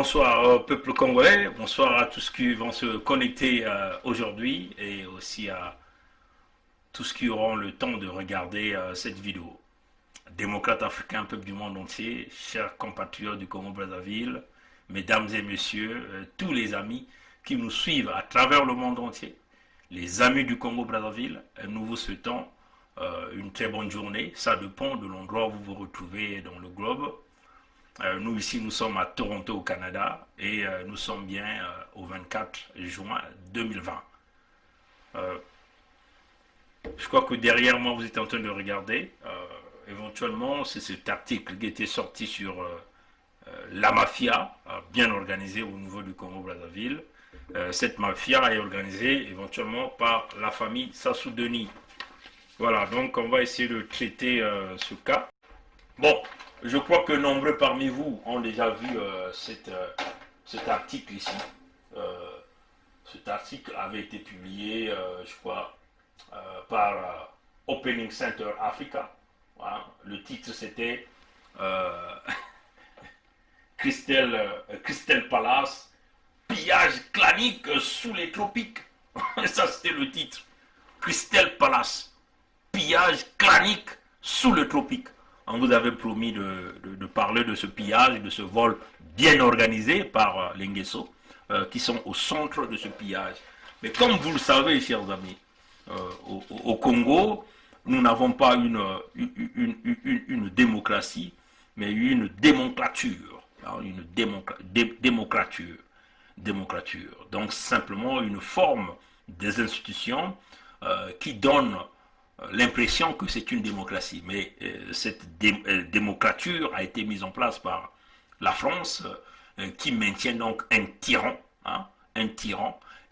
bonsoir au peuple congolais, bonsoir à tous qui vont se connecter aujourd'hui et aussi à tous qui auront le temps de regarder cette vidéo. Démocrates africains, peuple du monde entier, chers compatriotes du Congo-Brazzaville, mesdames et messieurs, tous les amis qui nous suivent à travers le monde entier, les amis du Congo-Brazzaville, nous vous souhaitons une très bonne journée. Ça dépend de l'endroit où vous vous retrouvez dans le globe. Nous ici, nous sommes à Toronto au Canada et nous sommes bien au 24 juin 2020. Je crois que derrière moi, vous êtes en train de regarder. Éventuellement, c'est cet article qui était sorti sur la mafia, bien organisée au niveau du Congo-Brazzaville. Cette mafia est organisée éventuellement par la famille Sassou Denis. Voilà, donc on va essayer de traiter ce cas. Bon, je crois que nombreux parmi vous ont déjà vu cet article ici. Cet article avait été publié, je crois, par Opening Center Africa. Voilà. Le titre c'était Crystal Palace, pillage clanique sous les tropiques. Ça c'était le titre. Crystal Palace, pillage clanique sous le tropique. On vous avait promis de parler de ce pillage et de ce vol bien organisé par les Nguesso qui sont au centre de ce pillage. Mais comme vous le savez, chers amis, au Congo, nous n'avons pas une démocratie, mais une démocrature. Une démocrature. Donc simplement une forme des institutions qui donne l'impression que c'est une démocratie. Mais cette démocrature a été mise en place par la France qui maintient donc un tyran,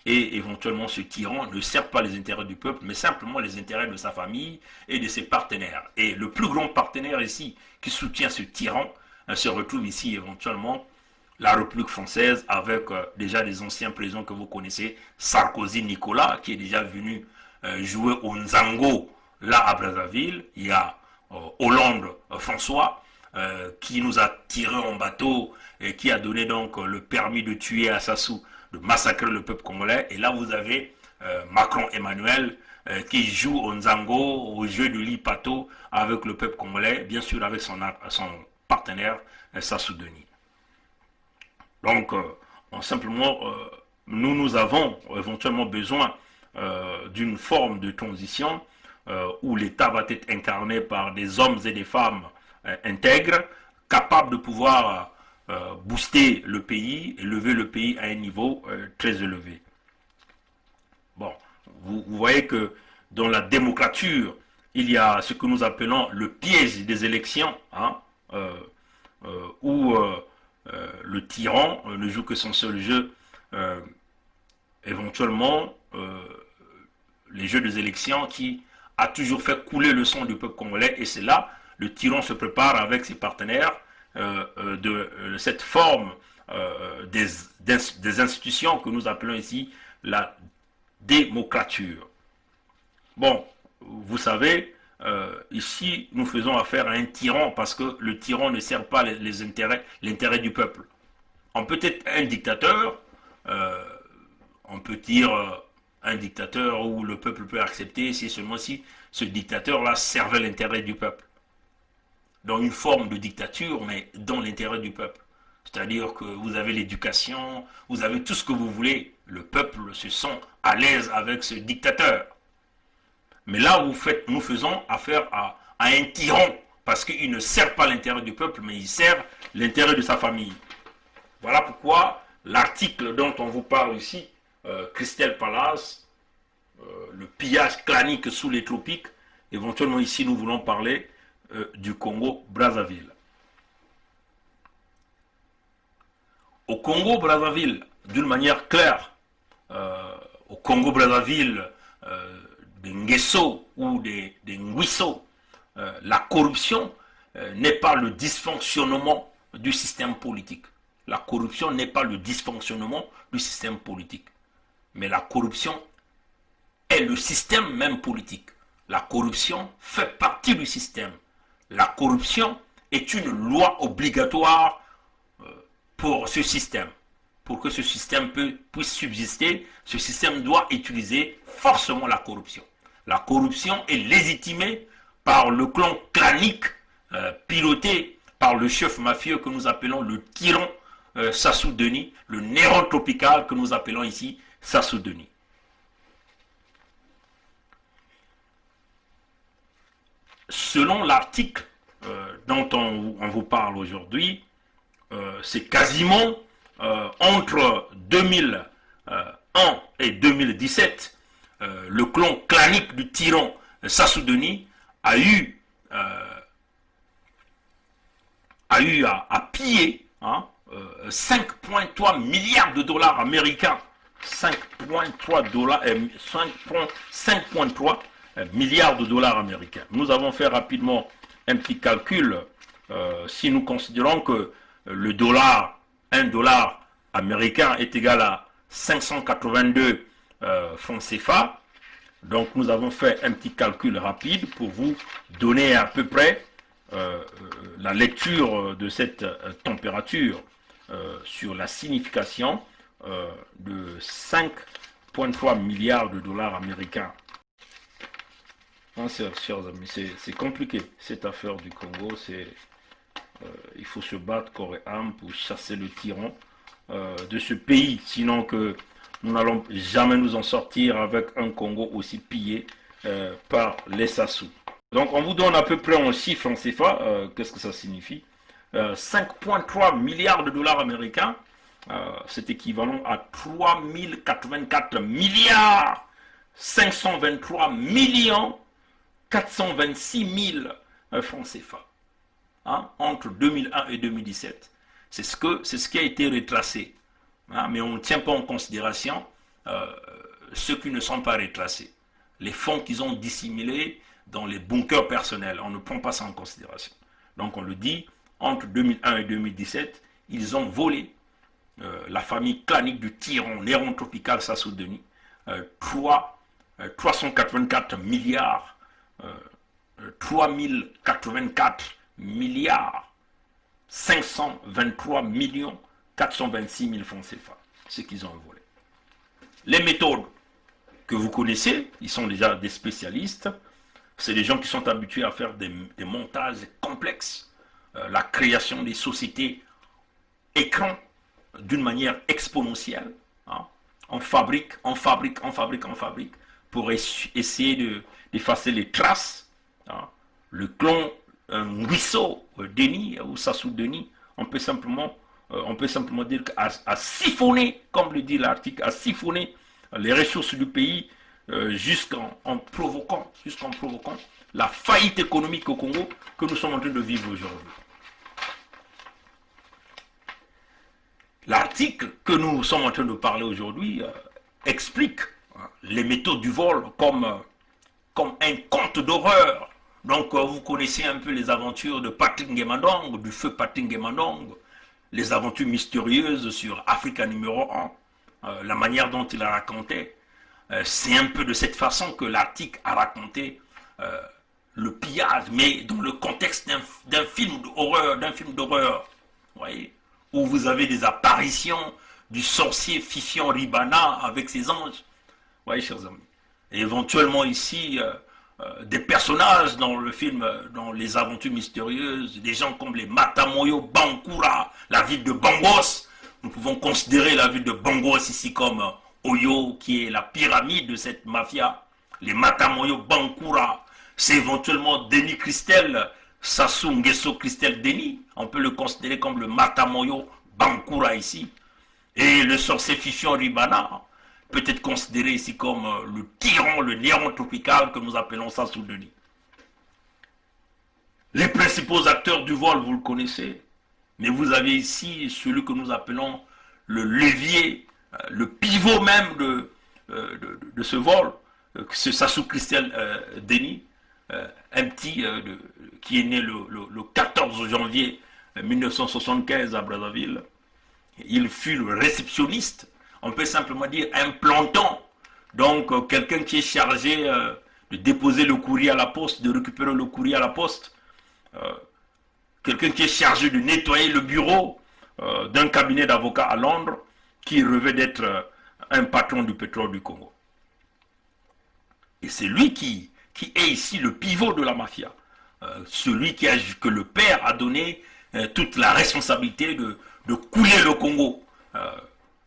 et éventuellement ce tyran ne sert pas les intérêts du peuple, mais simplement les intérêts de sa famille et de ses partenaires. Et le plus grand partenaire ici qui soutient ce tyran se retrouve ici éventuellement la République française avec déjà les anciens présidents que vous connaissez, Sarkozy Nicolas, qui est déjà venu jouer au Nzango là à Brazzaville. Il y a Hollande François qui nous a tiré en bateau et qui a donné donc le permis de tuer à Sassou, de massacrer le peuple congolais. Et là vous avez Macron Emmanuel qui joue au Nzango, au jeu de Lipato avec le peuple congolais, bien sûr avec son partenaire Sassou Denis. Donc simplement nous avons éventuellement besoin d'une forme de transition où l'État va être incarné par des hommes et des femmes intègres, capables de pouvoir booster le pays et lever le pays à un niveau très élevé. Bon, vous voyez que dans la démocrature, il y a ce que nous appelons le piège des élections, où le tyran ne joue que son seul jeu, éventuellement les jeux des élections qui a toujours fait couler le sang du peuple congolais, et c'est là le tyran se prépare avec ses partenaires de cette forme des institutions que nous appelons ici la démocrature. Bon, vous savez, ici nous faisons affaire à un tyran parce que le tyran ne sert pas l'intérêt du peuple. On peut être un dictateur, on peut dire un dictateur où le peuple peut accepter si seulement si ce dictateur-là servait l'intérêt du peuple. Dans une forme de dictature, mais dans l'intérêt du peuple. C'est-à-dire que vous avez l'éducation, vous avez tout ce que vous voulez. Le peuple se sent à l'aise avec ce dictateur. Mais là, nous faisons affaire à un tyran, parce qu'il ne sert pas l'intérêt du peuple, mais il sert l'intérêt de sa famille. Voilà pourquoi l'article dont on vous parle ici, Crystal Palace, le pillage clanique sous les tropiques, éventuellement ici nous voulons parler du Congo-Brazzaville. Au Congo-Brazzaville, d'une manière claire, au Congo-Brazzaville, des Nguesso ou des Ngwisso, la corruption n'est pas le dysfonctionnement du système politique. La corruption n'est pas le dysfonctionnement du système politique. Mais la corruption est le système même politique. La corruption fait partie du système. La corruption est une loi obligatoire pour ce système. Pour que ce système puisse subsister, ce système doit utiliser forcément la corruption. La corruption est légitimée par le clan clanique piloté par le chef mafieux que nous appelons le tyran Sassou Denis, le Néron tropical que nous appelons ici Sassou Denis. Selon l'article dont on vous parle aujourd'hui, c'est quasiment entre 2001 et 2017, le clan clanique du tyran Sassou Denis a eu à piller 5,3 milliards de dollars américains. 5,3 milliards de dollars américains. Nous avons fait rapidement un petit calcul. Si nous considérons que le dollar, 1 dollar américain est égal à 582 francs CFA, donc nous avons fait un petit calcul rapide pour vous donner à peu près la lecture de cette température sur la signification de 5,3 milliards de dollars américains. Chers amis, c'est compliqué cette affaire du Congo. Il faut se battre corps et âme pour chasser le tyran de ce pays, sinon que nous n'allons jamais nous en sortir avec un Congo aussi pillé par les Sassou. Donc on vous donne à peu près en chiffre en CFA, qu'est-ce que ça signifie. 5,3 milliards de dollars américains, c'est équivalent à 3084 milliards 523 millions 426 000 francs CFA. Entre 2001 et 2017. C'est ce qui a été retracé. Mais on ne tient pas en considération ceux qui ne sont pas retracés. Les fonds qu'ils ont dissimulés dans les bunkers personnels. On ne prend pas ça en considération. Donc on le dit, entre 2001 et 2017, ils ont volé la famille clanique du tyran Néron tropical Sassou Denis 384 milliards 3084 milliards 523 millions 426 000 francs CFA, ce qu'ils ont volé. Les méthodes que vous connaissez, ils sont déjà des spécialistes, c'est des gens qui sont habitués à faire des montages complexes, la création des sociétés écrans d'une manière exponentielle. On fabrique pour essayer d'effacer les traces. Le clan Nguisso Denis ou Sassou Denis, on peut simplement dire qu'à siphonner, comme le dit l'article, à siphonner les ressources du pays jusqu'en provoquant la faillite économique au Congo que nous sommes en train de vivre aujourd'hui. L'article que nous sommes en train de parler aujourd'hui explique les méthodes du vol comme un conte d'horreur. Donc vous connaissez un peu les aventures de Patrick Ngemadong, du feu Patrick Ngemadong, les aventures mystérieuses sur Africa numéro 1, la manière dont il a raconté. C'est un peu de cette façon que l'article a raconté le pillage, mais dans le contexte d'un film d'horreur, voyez, où vous avez des apparitions du sorcier Fifion Ribana avec ses anges, vous voyez, chers amis. Et éventuellement ici, des personnages dans le film, dans les aventures mystérieuses, des gens comme les Matamoyo Bankura, la ville de Bangos. Nous pouvons considérer la ville de Bangos ici comme Oyo, qui est la pyramide de cette mafia. Les Matamoyo Bankura, c'est éventuellement Denis Christel, Sassou Nguesso Christel Denis. On peut le considérer comme le Matamoyo Bankura ici. Et le sorcier Fifion Ribana peut être considéré ici comme le tyran, le Néron tropical que nous appelons Sassou Denis. Les principaux acteurs du vol, vous le connaissez. Mais vous avez ici celui que nous appelons le levier, le pivot même de ce vol, ce Sassou Christel Denis, un petit qui est né le 14 janvier 1975 à Brazzaville. Il fut le réceptionniste, on peut simplement dire un planton, donc quelqu'un qui est chargé de déposer le courrier à la poste, de récupérer le courrier à la poste, quelqu'un qui est chargé de nettoyer le bureau d'un cabinet d'avocats à Londres qui rêvait d'être un patron du pétrole du Congo. Et c'est lui qui est ici le pivot de la mafia. Celui que le père a donné toute la responsabilité de couler le Congo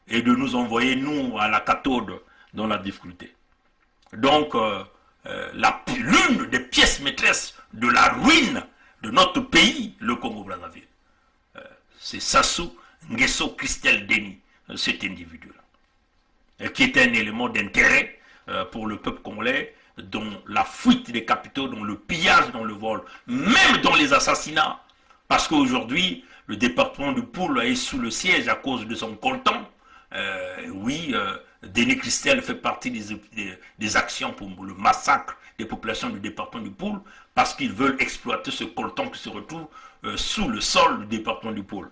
et de nous envoyer, nous, à la cathode dans la difficulté. Donc, l'une des pièces maîtresses de la ruine de notre pays, le Congo-Brazzaville, c'est Sassou Nguesso Christelle Denis, cet individu-là, qui est un élément d'intérêt pour le peuple congolais, dont la fuite des capitaux, dont le pillage, dont le vol, même dans les assassinats, parce qu'aujourd'hui, le département du Poul est sous le siège à cause de son coltan. Denis Christelle fait partie des actions pour le massacre des populations du département du Poul, parce qu'ils veulent exploiter ce coltan qui se retrouve sous le sol du département du Poul.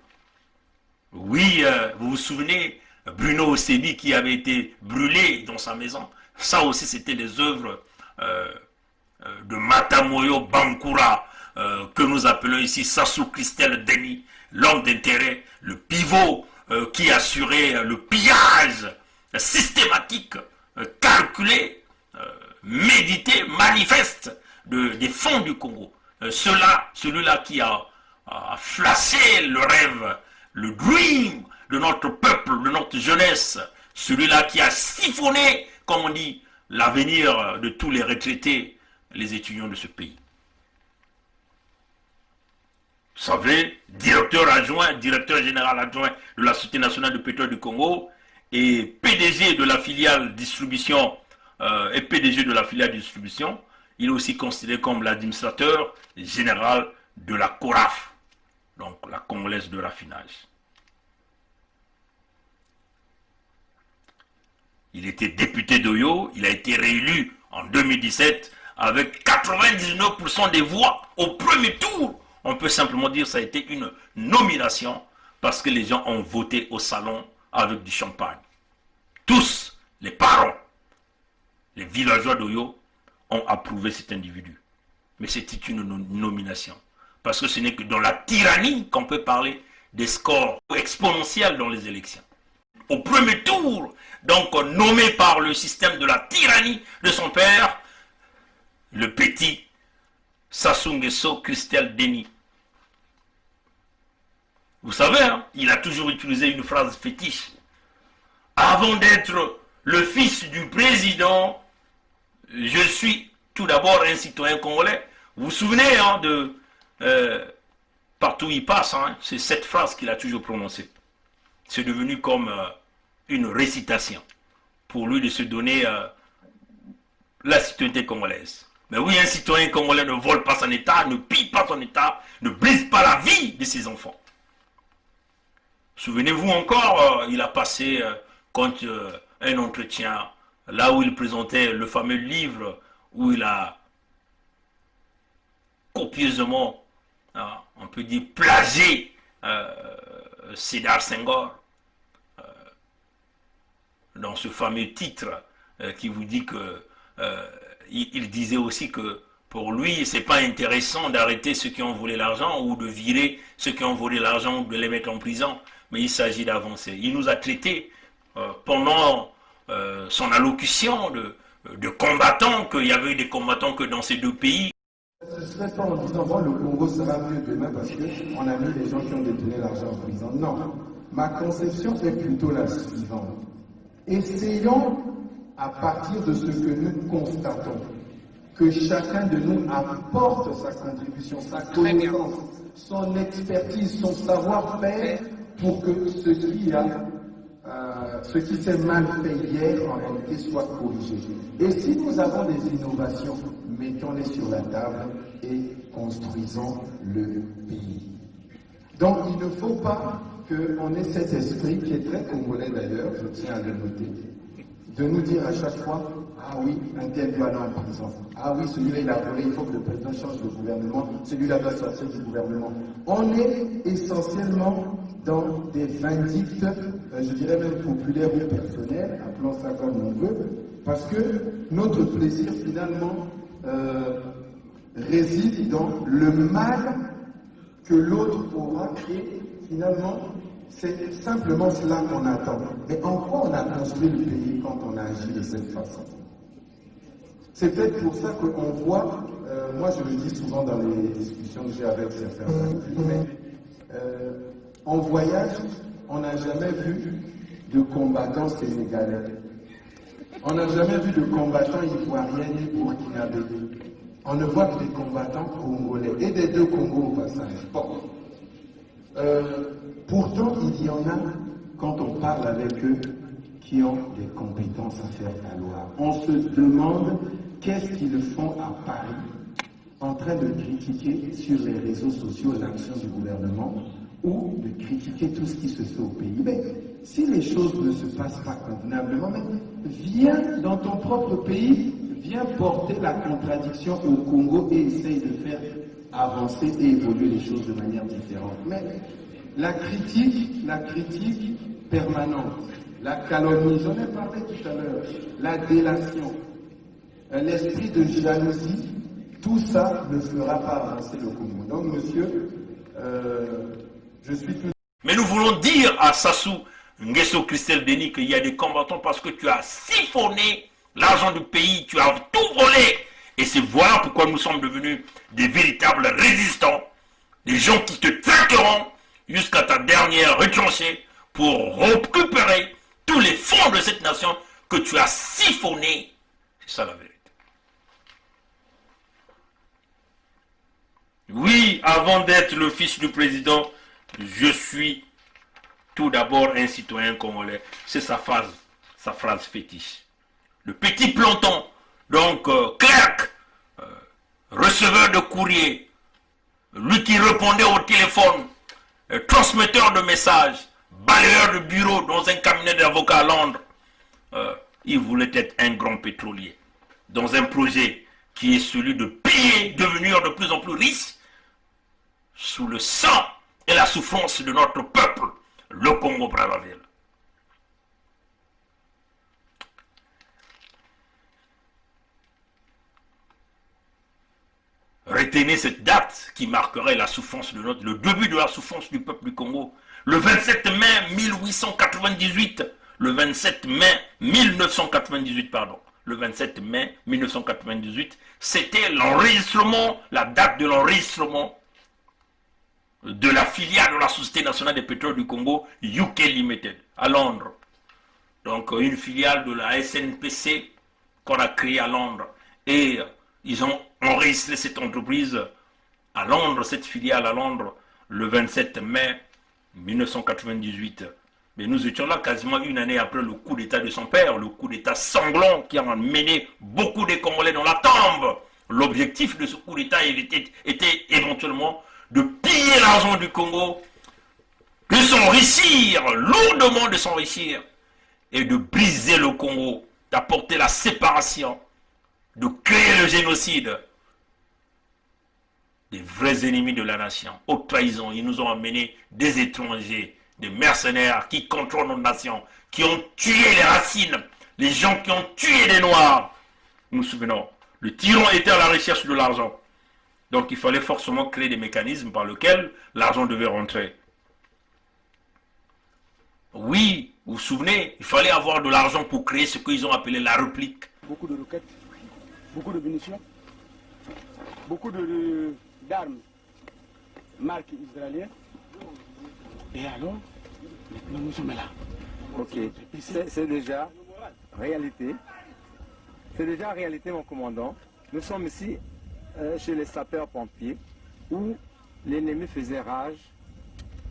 Oui, vous vous souvenez, Bruno Osebi qui avait été brûlé dans sa maison. Ça aussi, c'était les œuvres de Matamoyo Bankura, que nous appelons ici Sassou Christelle Denis, l'homme d'intérêt, le pivot qui assurait le pillage systématique, calculé, médité, manifeste des fonds du Congo. Celui-là qui a flassé le rêve, le dream de notre peuple, de notre jeunesse, celui-là qui a siphonné, comme on dit, l'avenir de tous les retraités, les étudiants de ce pays. Vous savez, directeur général adjoint de la Société nationale de pétrole du Congo et PDG de la filiale distribution, il est aussi considéré comme l'administrateur général de la CORAF, donc la Congolaise de raffinage. Il était député d'Oyo, il a été réélu en 2017 avec 99% des voix au premier tour. On peut simplement dire que ça a été une nomination parce que les gens ont voté au salon avec du champagne. Tous les parents, les villageois d'Oyo ont approuvé cet individu. Mais c'était une nomination. Parce que ce n'est que dans la tyrannie qu'on peut parler des scores exponentiels dans les élections. Au premier tour, donc nommé par le système de la tyrannie de son père, le petit Sassou Nguesso Christelle Denis. Vous savez, hein, il a toujours utilisé une phrase fétiche. Avant d'être le fils du président, je suis tout d'abord un citoyen congolais. Vous vous souvenez hein, partout où il passe, hein, c'est cette phrase qu'il a toujours prononcée. C'est devenu comme une récitation pour lui de se donner la citoyenneté congolaise. Mais oui, un citoyen congolais ne vole pas son État, ne pille pas son État, ne brise pas la vie de ses enfants. Souvenez-vous encore, il a passé un entretien, là où il présentait le fameux livre, où il a copieusement, on peut dire, plagié Sédar Senghor, dans ce fameux titre qui vous dit que il disait aussi que pour lui, c'est pas intéressant d'arrêter ceux qui ont volé l'argent ou de virer ceux qui ont volé l'argent ou de les mettre en prison, mais il s'agit d'avancer. Il nous a traités pendant son allocution de combattants, qu'il y avait eu des combattants que dans ces deux pays. Je ne serais pas en disant bon, le Congo sera mieux demain parce qu'on a mis les gens qui ont détourné l'argent en prison. Non, ma conception est plutôt la suivante. Essayons, à partir de ce que nous constatons, que chacun de nous apporte sa contribution, sa connaissance, son expertise, son savoir-faire pour que ce qui s'est mal fait hier, en réalité, soit corrigé. Et si nous avons des innovations, mettons-les sur la table et construisons le pays. Donc, il ne faut pas qu'on ait cet esprit, qui est très congolais d'ailleurs, je tiens à le noter, de nous dire à chaque fois, ah oui, un tel doit aller en prison. Ah oui, celui-là il a volé, il faut que le président change de gouvernement, celui-là doit sortir du gouvernement. On est essentiellement dans des vindictes, je dirais même populaires ou personnels, appelons ça comme on veut, parce que notre plaisir finalement réside dans le mal que l'autre aura et finalement C'est simplement cela qu'on attend. Mais en quoi on a construit le pays quand on a agi de cette façon? C'est peut-être pour ça qu'on voit, moi je le dis souvent dans les discussions que j'ai avec certains amis, mais en voyage, on n'a jamais vu de combattants sénégalais. On n'a jamais vu de combattants ivoiriens ni burkinabés. On ne voit que des combattants congolais et des deux Congos au passage. Bon. Pourtant, il y en a, quand on parle avec eux, qui ont des compétences à faire valoir. On se demande qu'est-ce qu'ils font à Paris, en train de critiquer sur les réseaux sociaux l'action du gouvernement ou de critiquer tout ce qui se fait au pays. Mais si les choses ne se passent pas convenablement, viens dans ton propre pays, viens porter la contradiction au Congo et essaye de faire avancer et évoluer les choses de manière différente. Mais la critique permanente, la calomnie, j'en ai parlé tout à l'heure, la délation, l'esprit de jalousie, tout ça ne fera pas avancer le Congo. Donc, monsieur, je suis tout... Mais nous voulons dire à Sassou Nguesso Christelle Denis qu'il y a des combattants parce que tu as siphonné l'argent du pays, tu as tout volé. Et c'est voilà pourquoi nous sommes devenus des véritables résistants, des gens qui te traqueront jusqu'à ta dernière retranchée pour récupérer tous les fonds de cette nation que tu as siphonné. C'est ça la vérité. Oui, avant d'être le fils du président, je suis tout d'abord un citoyen congolais. C'est sa phrase fétiche. Le petit planton, donc clerc, receveur de courrier, lui qui répondait au téléphone, transmetteur de messages, balayeur de bureau dans un cabinet d'avocat à Londres, il voulait être un grand pétrolier. Dans un projet qui est celui de piller, devenir de plus en plus riche, sous le sang et la souffrance de notre peuple, le Congo-Brazzaville. Retenez cette date qui marquerait la souffrance de le début de la souffrance du peuple du Congo. Le 27 mai 1898, le 27 mai 1998, pardon. Le 27 mai 1998, c'était l'enregistrement, la date de l'enregistrement de la filiale de la Société nationale des pétroles du Congo, UK Limited, à Londres. Donc une filiale de la SNPC qu'on a créée à Londres. Et ils ont enregistré cette entreprise à Londres, cette filiale à Londres, le 27 mai 1998. Mais nous étions là quasiment une année après le coup d'État de son père, le coup d'État sanglant qui a mené beaucoup de Congolais dans la tombe. L'objectif de ce coup d'État était éventuellement de piller l'argent du Congo, de s'enrichir, lourdement de s'enrichir, et de briser le Congo, d'apporter la séparation, de créer le génocide. Des vrais ennemis de la nation, haute trahison. Ils nous ont amené des étrangers, des mercenaires qui contrôlent notre nation, qui ont tué les racines, les gens qui ont tué les Noirs. Nous nous souvenons, le tyran était à la recherche de l'argent. Donc il fallait forcément créer des mécanismes par lesquels l'argent devait rentrer. Oui, vous vous souvenez, il fallait avoir de l'argent pour créer ce qu'ils ont appelé la réplique. Beaucoup de roquettes, beaucoup de munitions, beaucoup d'armes marque israélienne. Et alors, maintenant nous sommes là. Ok, c'est déjà réalité. C'est déjà réalité, mon commandant. Nous sommes ici chez les sapeurs-pompiers où l'ennemi faisait rage,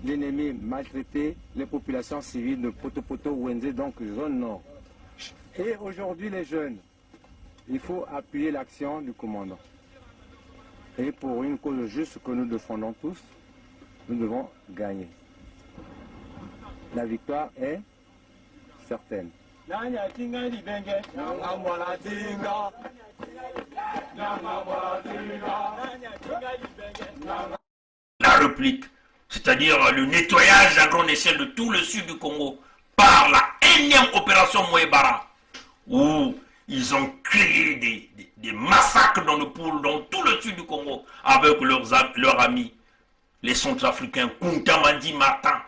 l'ennemi maltraitait les populations civiles de Poto-Poto, Wenzé, donc zone nord. Et aujourd'hui, les jeunes, il faut appuyer l'action du commandant. Et pour une cause juste que nous défendons tous, nous devons gagner. La victoire est certaine. La réplique, c'est-à-dire le nettoyage à grande échelle de tout le sud du Congo par la énième opération Moebara, où ils ont créé des massacres dans tout le sud du Congo avec leurs amis, les Centrafricains, Kuntamandi Martin,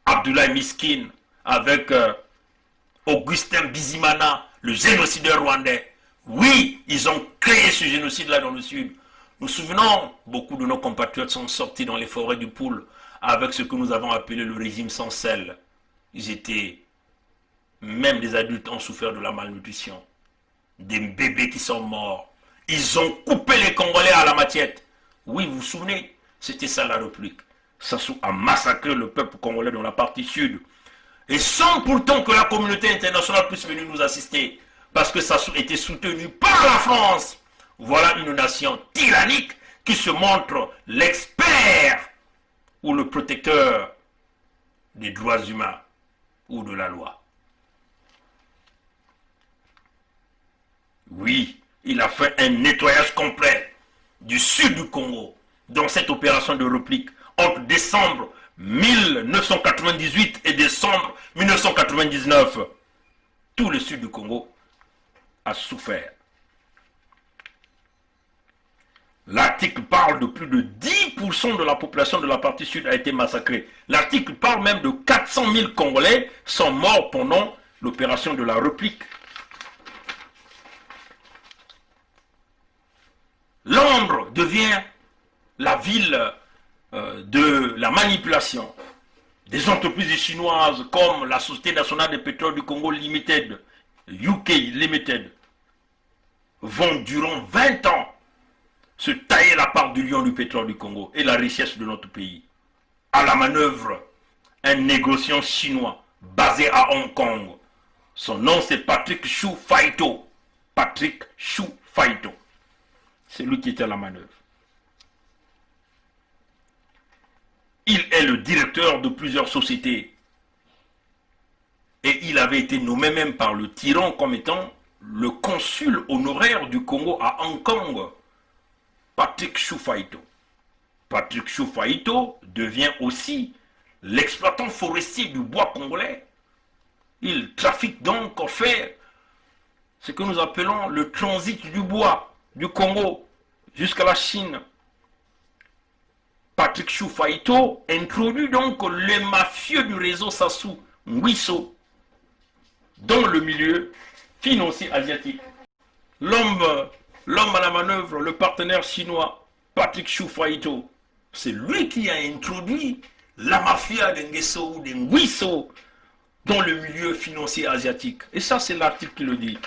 Abdoulaye Miskin, avec Augustin Bizimana, le génocideur rwandais. Oui, ils ont créé ce génocide-là dans le sud. Nous nous souvenons, beaucoup de nos compatriotes sont sortis dans les forêts du Poul avec ce que nous avons appelé le régime sans sel. Ils étaient, même des adultes ont souffert de la malnutrition. Des bébés qui sont morts. Ils ont coupé les Congolais à la machette. Oui, vous vous souvenez, c'était ça la République. Sassou a massacré le peuple congolais dans la partie sud. Et sans pourtant que la communauté internationale puisse venir nous assister. Parce que Sassou était soutenu par la France. Voilà une nation tyrannique qui se montre l'expert ou le protecteur des droits humains ou de la loi. Oui, il a fait un nettoyage complet du sud du Congo dans cette opération de réplique entre décembre 1998 et décembre 1999. Tout le sud du Congo a souffert. L'article parle de plus de 10% de la population de la partie sud a été massacrée. L'article parle même de 400 000 Congolais sont morts pendant l'opération de la réplique. Londres devient la ville de la manipulation. Des entreprises chinoises comme la Société nationale des pétroles du Congo Limited, UK Limited, vont durant 20 ans se tailler la part du lion du pétrole du Congo et la richesse de notre pays. À la manœuvre, un négociant chinois basé à Hong Kong. Son nom c'est Patrick Chou Faito. Patrick Chou Faito. C'est lui qui était à la manœuvre. Il est le directeur de plusieurs sociétés. Et il avait été nommé même par le tyran comme étant le consul honoraire du Congo à Hong Kong. Patrick Chou Faito. Patrick Chou Faito devient aussi l'exploitant forestier du bois congolais. Il trafique donc en fait ce que nous appelons le transit du bois du Congo jusqu'à la Chine. Patrick Chou Faito introduit donc les mafieux du réseau Sassou Nguesso dans le milieu financier asiatique. L'homme à la manœuvre, le partenaire chinois, Patrick Chou Faito, c'est lui qui a introduit la mafia de Nguesso ou de Nguesso dans le milieu financier asiatique. Et ça, c'est l'article qui le dit.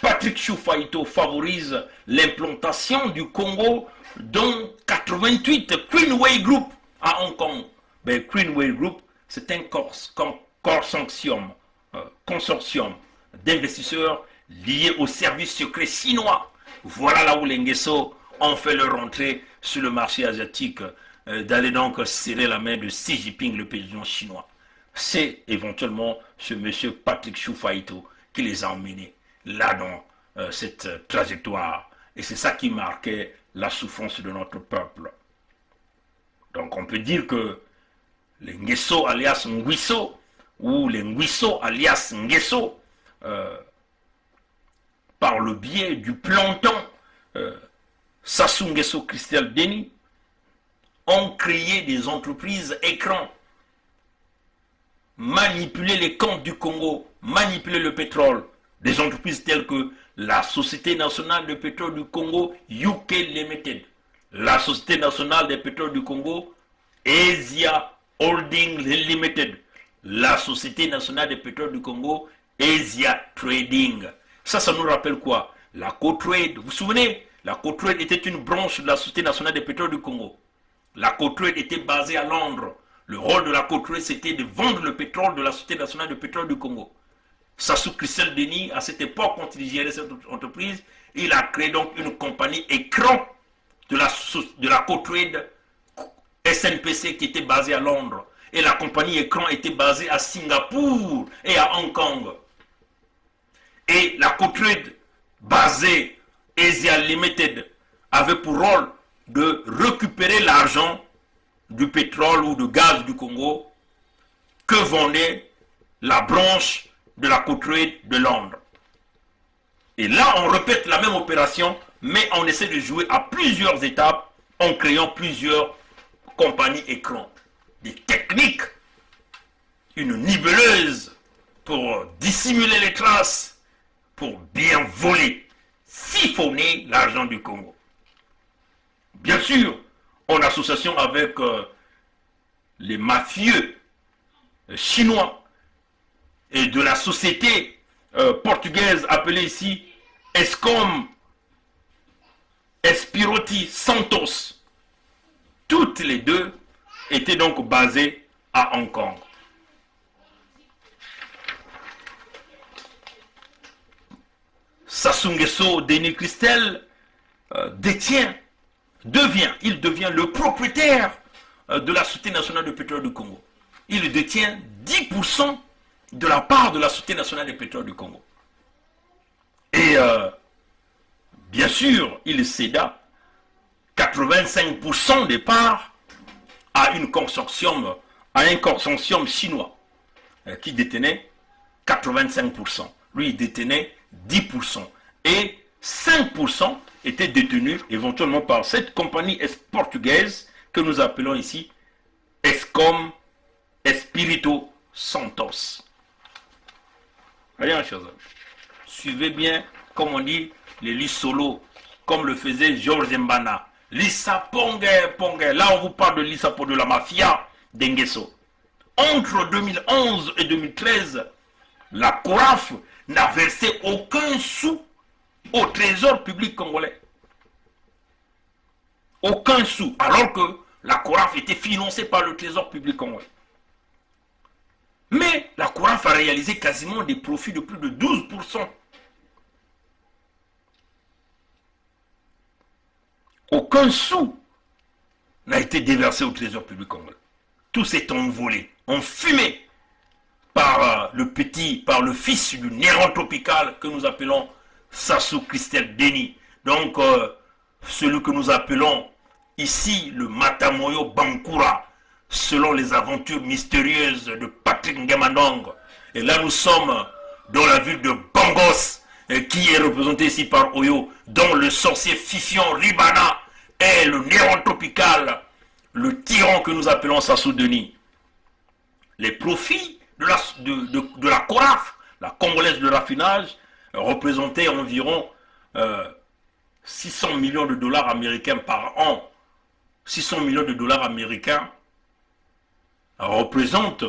Patrick Chou Faito favorise l'implantation du Congo dans 88 Greenway Group à Hong Kong. Ben, Greenway Group, c'est un consortium d'investisseurs liés au service secret chinois. Voilà là où les Nguesso ont fait leur entrée sur le marché asiatique, d'aller donc serrer la main de Xi Jinping, le président chinois. C'est éventuellement ce monsieur Patrick Chou Faito qui les a emmenés là dans cette trajectoire. Et c'est ça qui marquait la souffrance de notre peuple. Donc on peut dire que les Nguesso alias Nguesso ou les Nguesso alias Nguesso, par le biais du planton Sassou Nguesso Christelle Denis, ont créé des entreprises écrans, manipulé les comptes du Congo, manipulé le pétrole. Des entreprises telles que la Société nationale de pétrole du Congo, UK Limited, la Société nationale des pétroles du Congo, Asia Holding Limited, la Société nationale des pétroles du Congo, Asia Trading. Ça nous rappelle quoi? La Co-Trade, vous vous souvenez? La Co-Trade était une branche de la Société nationale des pétroles du Congo. La Co-Trade était basée à Londres. Le rôle de la Co-Trade, c'était de vendre le pétrole de la Société nationale de pétrole du Congo. Sassou Christelle Denis, à cette époque, quand il gérait cette entreprise, il a créé donc une compagnie écran de la Co-Trade SNPC qui était basée à Londres. Et la compagnie écran était basée à Singapour et à Hong Kong. Et la Co-Trade basée Asia Limited avait pour rôle de récupérer l'argent du pétrole ou du gaz du Congo que vendait la branche de la Co-Trade de Londres. Et là, on répète la même opération, mais on essaie de jouer à plusieurs étapes en créant plusieurs compagnies écrans. Des techniques une nibeleuse pour dissimuler les traces, pour bien voler, siphonner l'argent du Congo. Bien sûr, en association avec les mafieux chinois et de la société portugaise appelée ici Escom Espiroti Santos. Toutes les deux étaient donc basées à Hong Kong. Sassou Nguesso Denis Christel il devient le propriétaire de la Société nationale de pétrole du Congo. Il détient 10% de la part de la Société nationale de pétrole du Congo. Et bien sûr, il céda 85% des parts à un consortium chinois qui détenait 85%. Lui, il détenait 10%. Et 5% étaient détenus éventuellement par cette compagnie portugaise que nous appelons ici Escom Espirito Santos. Rien, chers amis. Suivez bien, comme on dit, les lis solo, comme le faisait Georges Mbana. Lissa Pongue. Là, on vous parle de Lissa pour de la mafia d'Nguesso. Entre 2011 et 2013, la CORAF n'a versé aucun sou au trésor public congolais. Aucun sou. Alors que la CORAF était financée par le trésor public congolais. Mais la CORAF a réalisé quasiment des profits de plus de 12%. Aucun sou n'a été déversé au trésor public congolais. Tout s'est envolé, enfumé par le fils du néron tropical que nous appelons Sassou Christel Denis. Donc, celui que nous appelons ici le Matamoyo Bankura, selon les aventures mystérieuses de Patrick Ngemandong. Et là, nous sommes dans la ville de Bangos, qui est représenté ici par Oyo, dont le sorcier Fifion Ribana est le néron tropical, le tyran que nous appelons Sassou Denis. Les profits de la CORAF, la Congolaise de raffinage, représentaient environ 600 millions de dollars américains par an. 600 millions de dollars américains représentent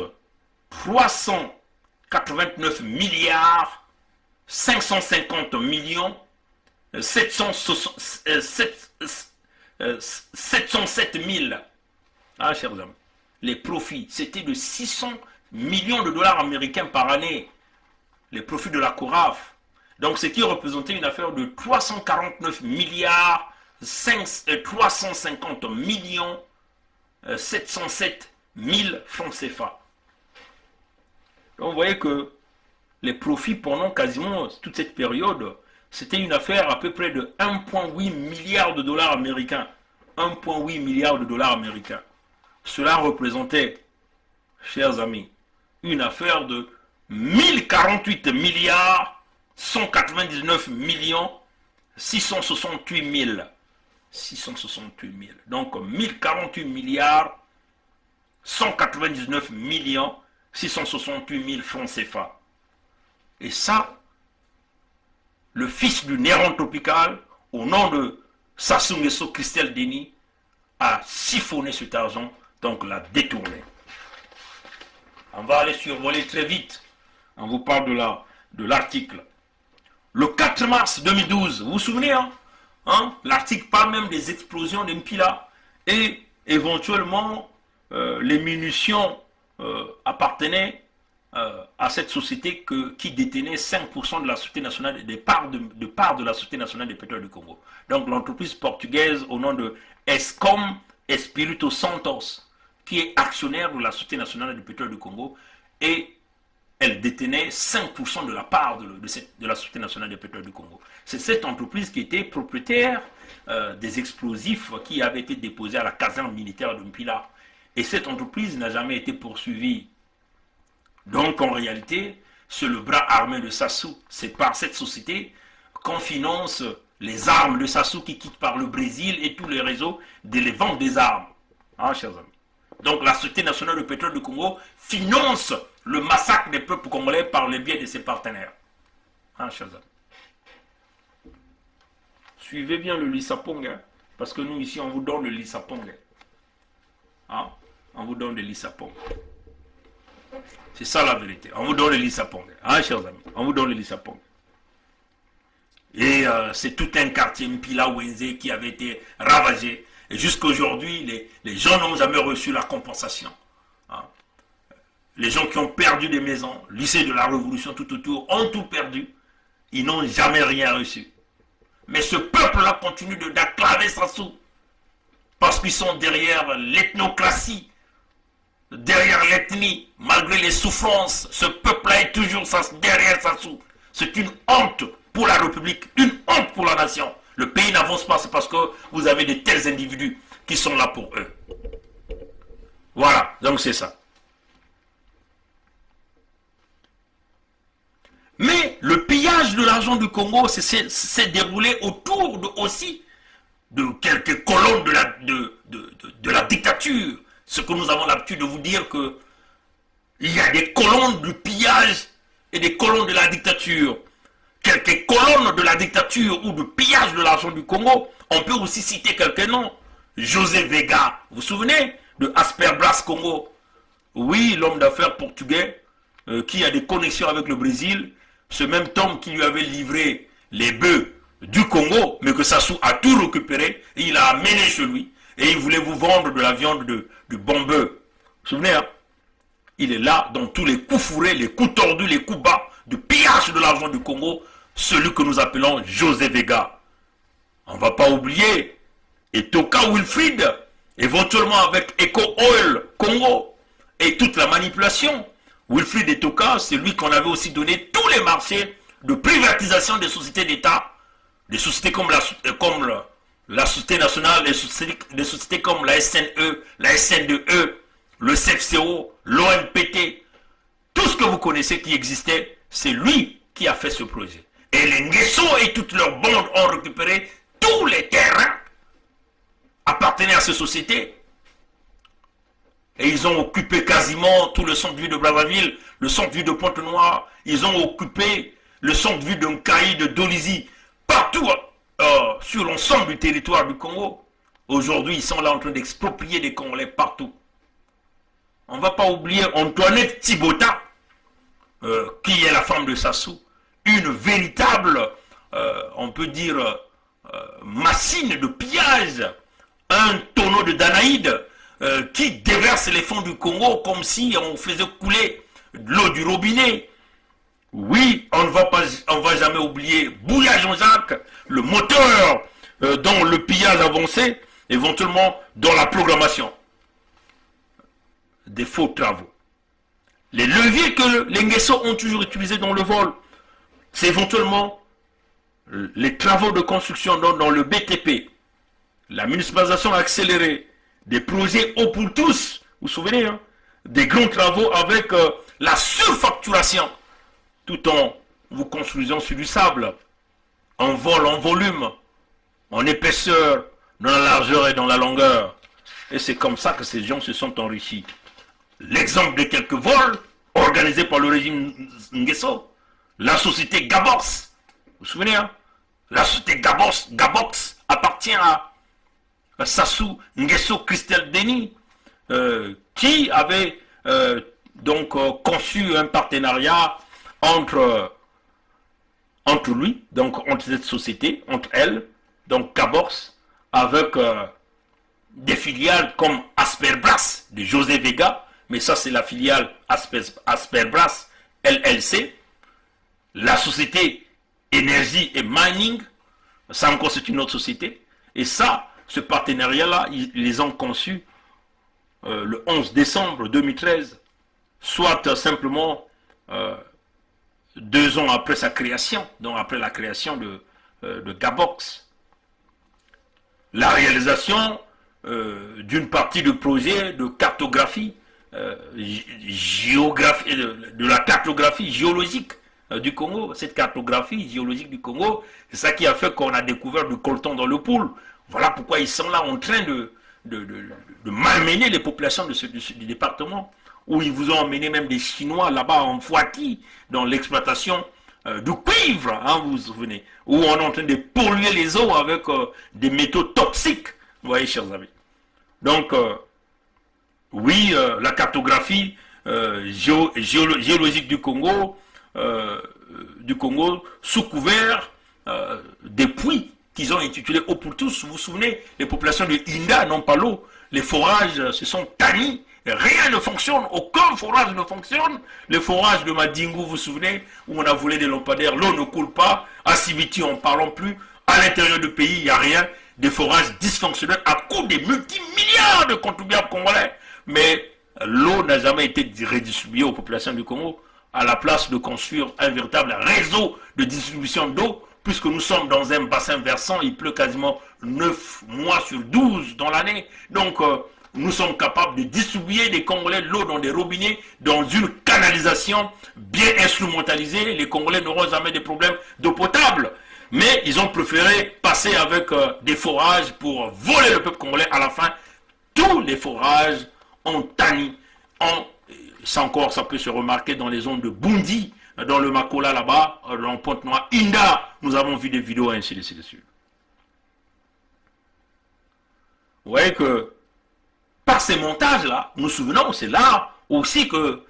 389 milliards 550 millions 707 000. Ah, chers amis, les profits, c'était de 600 millions de dollars américains par année. Les profits de la CORAF. Donc, ce qui représentait une affaire de 349 milliards 350 millions 707 000 francs CFA. Donc, vous voyez que les profits pendant quasiment toute cette période, c'était une affaire à peu près de 1,8 milliard de dollars américains. 1,8 milliard de dollars américains. Cela représentait, chers amis, une affaire de 1048 milliards 199 millions 668 000. 668 000. Donc 1048 milliards 199 millions 668 000 francs CFA. Et ça, le fils du néron tropical, au nom de Sassou Nguesso Christel Denis, a siphonné cet argent, donc l'a détourné. On va aller survoler très vite. On vous parle de l'article. Le 4 mars 2012, vous vous souvenez, l'article parle même des explosions d'Mpila et éventuellement les munitions appartenaient à cette société qui détenait 5% de la Société nationale, des parts de la Société nationale des pétroles du Congo. Donc l'entreprise portugaise au nom de Escom Espirito Santos, qui est actionnaire de la Société nationale du pétrole du Congo, et elle détenait 5% de la part de la Société nationale des pétroles du Congo. C'est cette entreprise qui était propriétaire des explosifs qui avaient été déposés à la caserne militaire de Mpila. Et cette entreprise n'a jamais été poursuivie. Donc en réalité, c'est le bras armé de Sassou. C'est par cette société qu'on finance les armes de Sassou qui quittent par le Brésil et tous les réseaux de les ventes des armes. Chers amis. Donc la Société nationale de pétrole du Congo finance le massacre des peuples congolais par le biais de ses partenaires. Hein, chers amis. Suivez bien le Lissapong, hein, parce que nous ici on vous donne le Lissapong. Hein, on vous donne le Lissapong. C'est ça la vérité. On vous donne le Lissapong. Hein, chers amis, on vous donne le Lissapong. Et c'est tout un quartier Mpila Wenze qui avait été ravagé. Et jusqu'à aujourd'hui, les gens n'ont jamais reçu la compensation. Hein. Les gens qui ont perdu des maisons, lycée de la Révolution tout autour, ont tout perdu. Ils n'ont jamais rien reçu. Mais ce peuple-là continue d'acclamer Sassou. Parce qu'ils sont derrière l'ethnocratie, derrière l'ethnie, malgré les souffrances. Ce peuple-là est toujours derrière Sassou. C'est une honte pour la République, une honte pour la nation. Le pays n'avance pas, c'est parce que vous avez de tels individus qui sont là pour eux. Voilà, donc c'est ça. Mais le pillage de l'argent du Congo s'est déroulé autour aussi de quelques colonnes de la dictature. Ce que nous avons l'habitude de vous dire que il y a des colonnes du pillage et des colonnes de la dictature. Quelques colonnes de la dictature ou du pillage de l'argent du Congo, on peut aussi citer quelques noms. José Vega, vous vous souvenez de Asperbras Congo? Oui, l'homme d'affaires portugais qui a des connexions avec le Brésil, ce même Tom qui lui avait livré les bœufs du Congo, mais que Sassou a tout récupéré, et il a amené chez lui, et il voulait vous vendre de la viande du bon bœuf. Vous vous souvenez, hein? Il est là dans tous les coups fourrés, les coups tordus, les coups bas, du pillage de l'argent du Congo, celui que nous appelons José Vega. On ne va pas oublier Etoka Wilfried, éventuellement avec Eco Oil Congo, et toute la manipulation. Wilfried Etoka, c'est lui qu'on avait aussi donné tous les marchés de privatisation des sociétés d'État, des sociétés comme la Société nationale, des sociétés comme la SNE, la SN2E, le CFCO, l'ONPT, tout ce que vous connaissez qui existait, c'est lui qui a fait ce projet. Et les Nguesso et toutes leurs bandes ont récupéré tous les terrains appartenant à ces sociétés. Et ils ont occupé quasiment tout le centre-ville de Brazzaville, le centre-ville de Pointe-Noire. Ils ont occupé le centre-ville de Nkaï, de Dolisie, partout sur l'ensemble du territoire du Congo. Aujourd'hui, ils sont là en train d'exproprier des Congolais partout. On ne va pas oublier Antoinette Thibota, qui est la femme de Sassou. Une véritable, on peut dire, machine de pillage. Un tonneau de Danaïde qui déverse les fonds du Congo comme si on faisait couler de l'eau du robinet. Oui, on ne va jamais oublier Bouya Jean-Jacques, le moteur dont le pillage avancé, éventuellement dans la programmation des faux travaux. Les leviers que les Nguesso ont toujours utilisés dans le vol, c'est éventuellement les travaux de construction dans le BTP, la municipalisation accélérée, des projets eau pour tous, vous vous souvenez, hein, des grands travaux avec la surfacturation, tout en vous construisant sur du sable, en vol, en volume, en épaisseur, dans la largeur et dans la longueur. Et c'est comme ça que ces gens se sont enrichis. L'exemple de quelques vols organisés par le régime Nguesso, la société Gabox, vous vous souvenez, hein, la société Gabox appartient à Sassou Nguesso Christelle Denis, qui avait conçu un partenariat entre lui, donc entre cette société, entre elle, donc Gabox, avec des filiales comme Asperbras de José Vega, mais ça c'est la filiale Asperbras LLC, la société Énergie et Mining, ça encore c'est une autre société, et ça, ce partenariat-là, ils les ont conçus le 11 décembre 2013, soit simplement 2 ans après sa création, donc après la création de Gabox. La réalisation d'une partie du projet de cartographie, de la cartographie géologique du Congo. Cette cartographie géologique du Congo, c'est ça qui a fait qu'on a découvert du coltan dans le poule. Voilà pourquoi ils sont là en train de malmener les populations du département. où ils vous ont emmené même des Chinois là-bas en Fouati, dans l'exploitation du cuivre, hein, vous vous souvenez, où on est en train de polluer les eaux avec des métaux toxiques, vous voyez, chers amis. Donc, oui, la cartographie géologique du Congo sous couvert des puits qu'ils ont intitulés Eau pour tous. Vous vous souvenez, les populations de Inda n'ont pas l'eau, les forages se sont tannis, rien ne fonctionne, aucun forage ne fonctionne. Les forages de Madingu, vous vous souvenez, où on a volé des lampadaires, l'eau ne coule pas, à Sibiti on ne parle plus, à l'intérieur du pays il n'y a rien, des forages dysfonctionnels à coût des multimilliards de contribuables congolais, mais l'eau n'a jamais été redistribuée aux populations du Congo, à la place de construire un véritable réseau de distribution d'eau, puisque nous sommes dans un bassin versant, il pleut quasiment 9 mois sur 12 dans l'année. Donc, nous sommes capables de distribuer des Congolais l'eau dans des robinets, dans une canalisation bien instrumentalisée. Les Congolais n'auront jamais de problèmes d'eau potable. Mais ils ont préféré passer avec des forages pour voler le peuple congolais. À la fin, tous les forages ont tanni. Ça encore, ça peut se remarquer dans les zones de Bundi, dans le Makola là-bas, dans Pointe-Noire, Inda. Nous avons vu des vidéos ainsi de suite. Vous voyez que par ces montages-là, nous nous souvenons, c'est là aussi que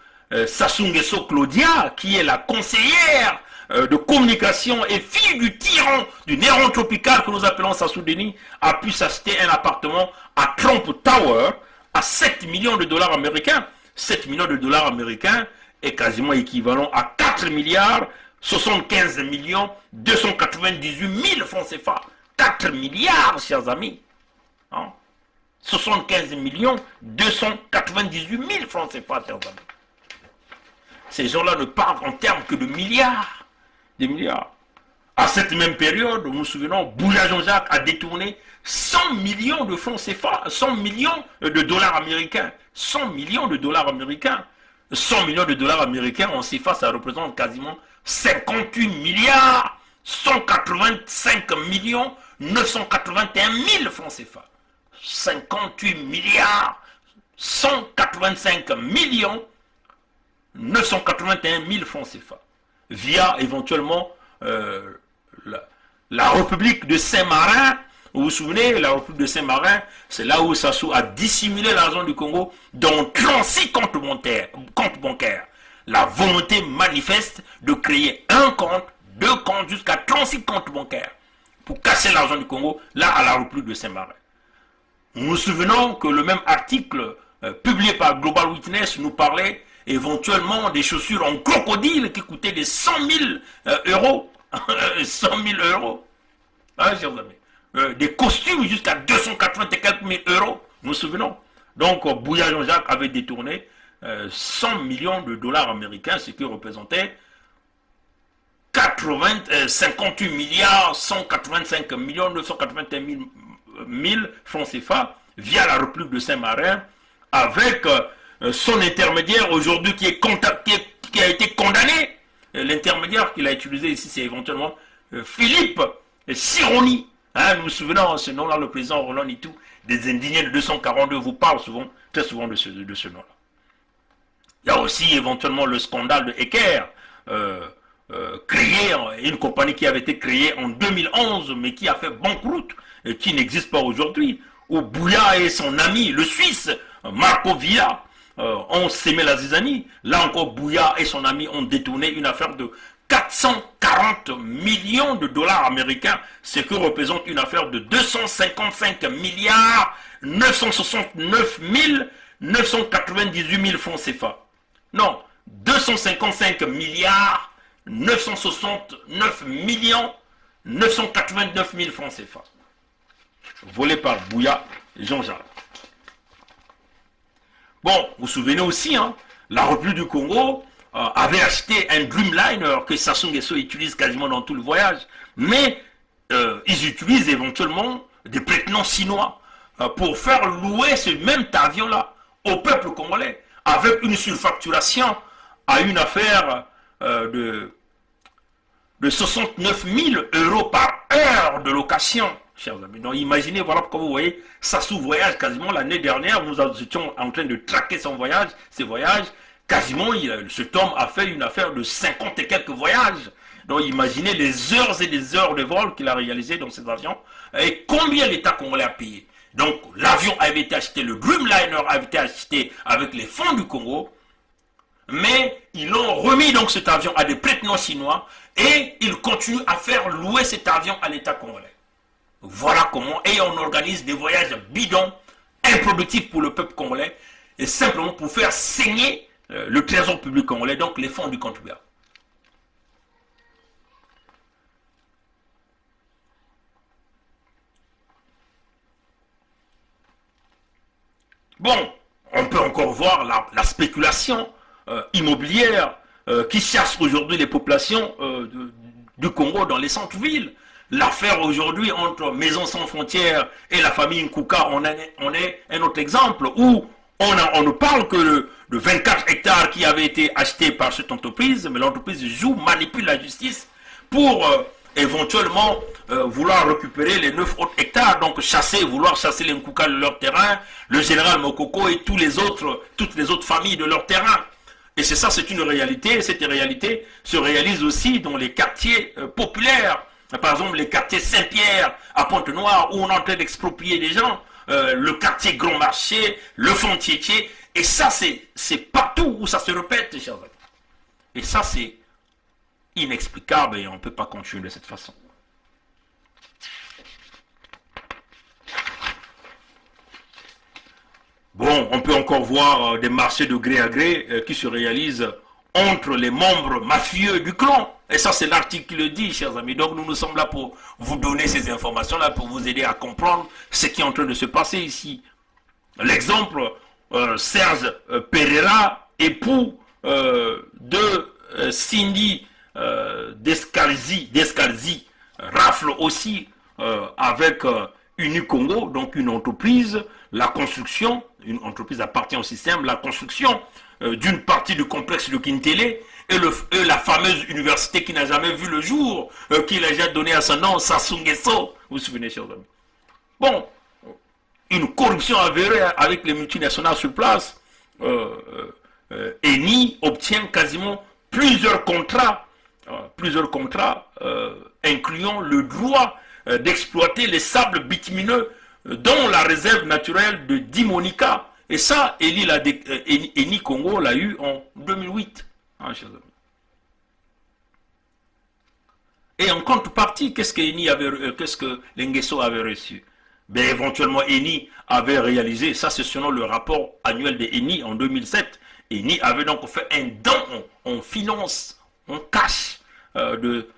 Sassou Nguesso Claudia, qui est la conseillère de communication et fille du tyran, du néron tropical que nous appelons Sassou Denis, a pu s'acheter un appartement à Trump Tower à 7 millions de dollars américains. 7 millions de dollars américains est quasiment équivalent à 4 milliards 75 millions 298 000 francs CFA. 4 milliards, chers amis. Hein? 75 millions 298 000 francs CFA, chers amis. Ces gens-là ne parlent en termes que de milliards. Des milliards. À cette même période, nous nous souvenons, Bouya Jean-Jacques a détourné 100 millions de francs CFA, 100 millions de dollars américains. 100 millions de dollars américains. 100 millions de dollars américains en CFA, ça représente quasiment 58 milliards 185 millions 981 000 francs CFA. 58 milliards 185 millions 981 000 francs CFA. Via éventuellement la République de Saint-Marin. Vous vous souvenez, la République de Saint-Marin, c'est là où Sassou a dissimulé l'argent du Congo dans 36 comptes bancaires. La volonté manifeste de créer un compte, 2 comptes, jusqu'à 36 comptes bancaires pour casser l'argent du Congo, là à la République de Saint-Marin. Nous nous souvenons que le même article publié par Global Witness nous parlait éventuellement des chaussures en crocodile qui coûtaient des 100 000 euros. 100 000 euros. Hein, chers amis. Des costumes jusqu'à 280 et quelques mille euros. Nous nous souvenons. Donc, Bouya Jean-Jacques avait détourné 100 millions de dollars américains, ce qui représentait 58 milliards 185 millions 981 000 francs CFA via la République de Saint-Marin avec son intermédiaire aujourd'hui qui a été condamné. L'intermédiaire qu'il a utilisé ici, c'est éventuellement Philippe Sironi. Hein, nous nous souvenons, ce nom-là, le président Roland Nitou, des indignés de 242, vous parle souvent, très souvent de ce nom-là. Il y a aussi éventuellement le scandale de Eker, créé, une compagnie qui avait été créée en 2011, mais qui a fait banqueroute, et qui n'existe pas aujourd'hui, où Bouya et son ami, le Suisse, Marco Villa, ont sémé la zizanie. Là encore, Bouya et son ami ont détourné une affaire de 440 millions de dollars américains, ce qui représente une affaire de 255 milliards 969 998 000 francs CFA. Non, 255 milliards 969 millions 989 000 francs CFA. Volé par Bouya Jean-Jacques. Bon, vous vous souvenez aussi, hein, la République du Congo avait acheté un Dreamliner que Sassou Nguesso utilise quasiment dans tout le voyage, mais ils utilisent éventuellement des prétenants chinois pour faire louer ce même avion-là au peuple congolais, avec une surfacturation à une affaire de 69 000 euros par heure de location. chers amis. Donc imaginez, voilà pourquoi vous voyez, Sassou voyage quasiment l'année dernière, nous étions en train de traquer ses voyages, quasiment cet homme a fait une affaire de 50 et quelques voyages. Donc imaginez les heures et des heures de vol qu'il a réalisé dans ces avions et combien l'État congolais a payé. Donc l'avion avait été acheté, le Dreamliner avait été acheté avec les fonds du Congo, mais ils ont remis donc cet avion à des prête-noms chinois et ils continuent à faire louer cet avion à l'État congolais. Voilà comment, et on organise des voyages bidons, improductifs pour le peuple congolais, et simplement pour faire saigner le trésor public congolais, donc les fonds du contribuable. Bon, on peut encore voir la spéculation immobilière qui chasse aujourd'hui les populations du Congo dans les centres-villes. L'affaire aujourd'hui entre Maisons sans frontières et la famille Nkouka, on est un autre exemple où on ne parle que de 24 hectares qui avaient été achetés par cette entreprise, mais l'entreprise manipule la justice pour éventuellement vouloir récupérer les 9 autres hectares, donc vouloir chasser les Nkouka de leur terrain, le général Mokoko et toutes les autres familles de leur terrain. Et c'est ça, c'est une réalité, et cette réalité se réalise aussi dans les quartiers populaires. Par exemple, les quartiers Saint-Pierre à Pointe-Noire, où on est en train d'exproprier des gens, le quartier Grand Marché, le Fontietier, et ça, c'est partout où ça se répète, chers amis. Et ça, c'est inexplicable et on ne peut pas continuer de cette façon. Bon, on peut encore voir des marchés de gré à gré qui se réalisent entre les membres mafieux du clan. Et ça, c'est l'article qui le dit, chers amis. Donc, nous sommes là pour vous donner ces informations-là, pour vous aider à comprendre ce qui est en train de se passer ici. L'exemple, Serge Pereira, époux de Cindy Descalzi, rafle aussi avec Unicongo, donc une entreprise, la construction, une entreprise appartient au système, la construction d'une partie du complexe de Kintélé et la fameuse université qui n'a jamais vu le jour, qu'il a déjà donné à son nom, Sassou Nguesso. Vous vous souvenez, chers amis? Bon, une corruption avérée avec les multinationales sur place. Eni obtient quasiment plusieurs contrats incluant le droit d'exploiter les sables bitumineux dont la réserve naturelle de Dimonica. Et ça, Eni Congo l'a eu en 2008. Hein, chers amis. Et en contrepartie, qu'est-ce que l'Nguesso avait reçu? Ben, éventuellement, Eni avait réalisé, ça c'est selon le rapport annuel de Eni en 2007, Eni avait donc fait un don en finance, en cash, de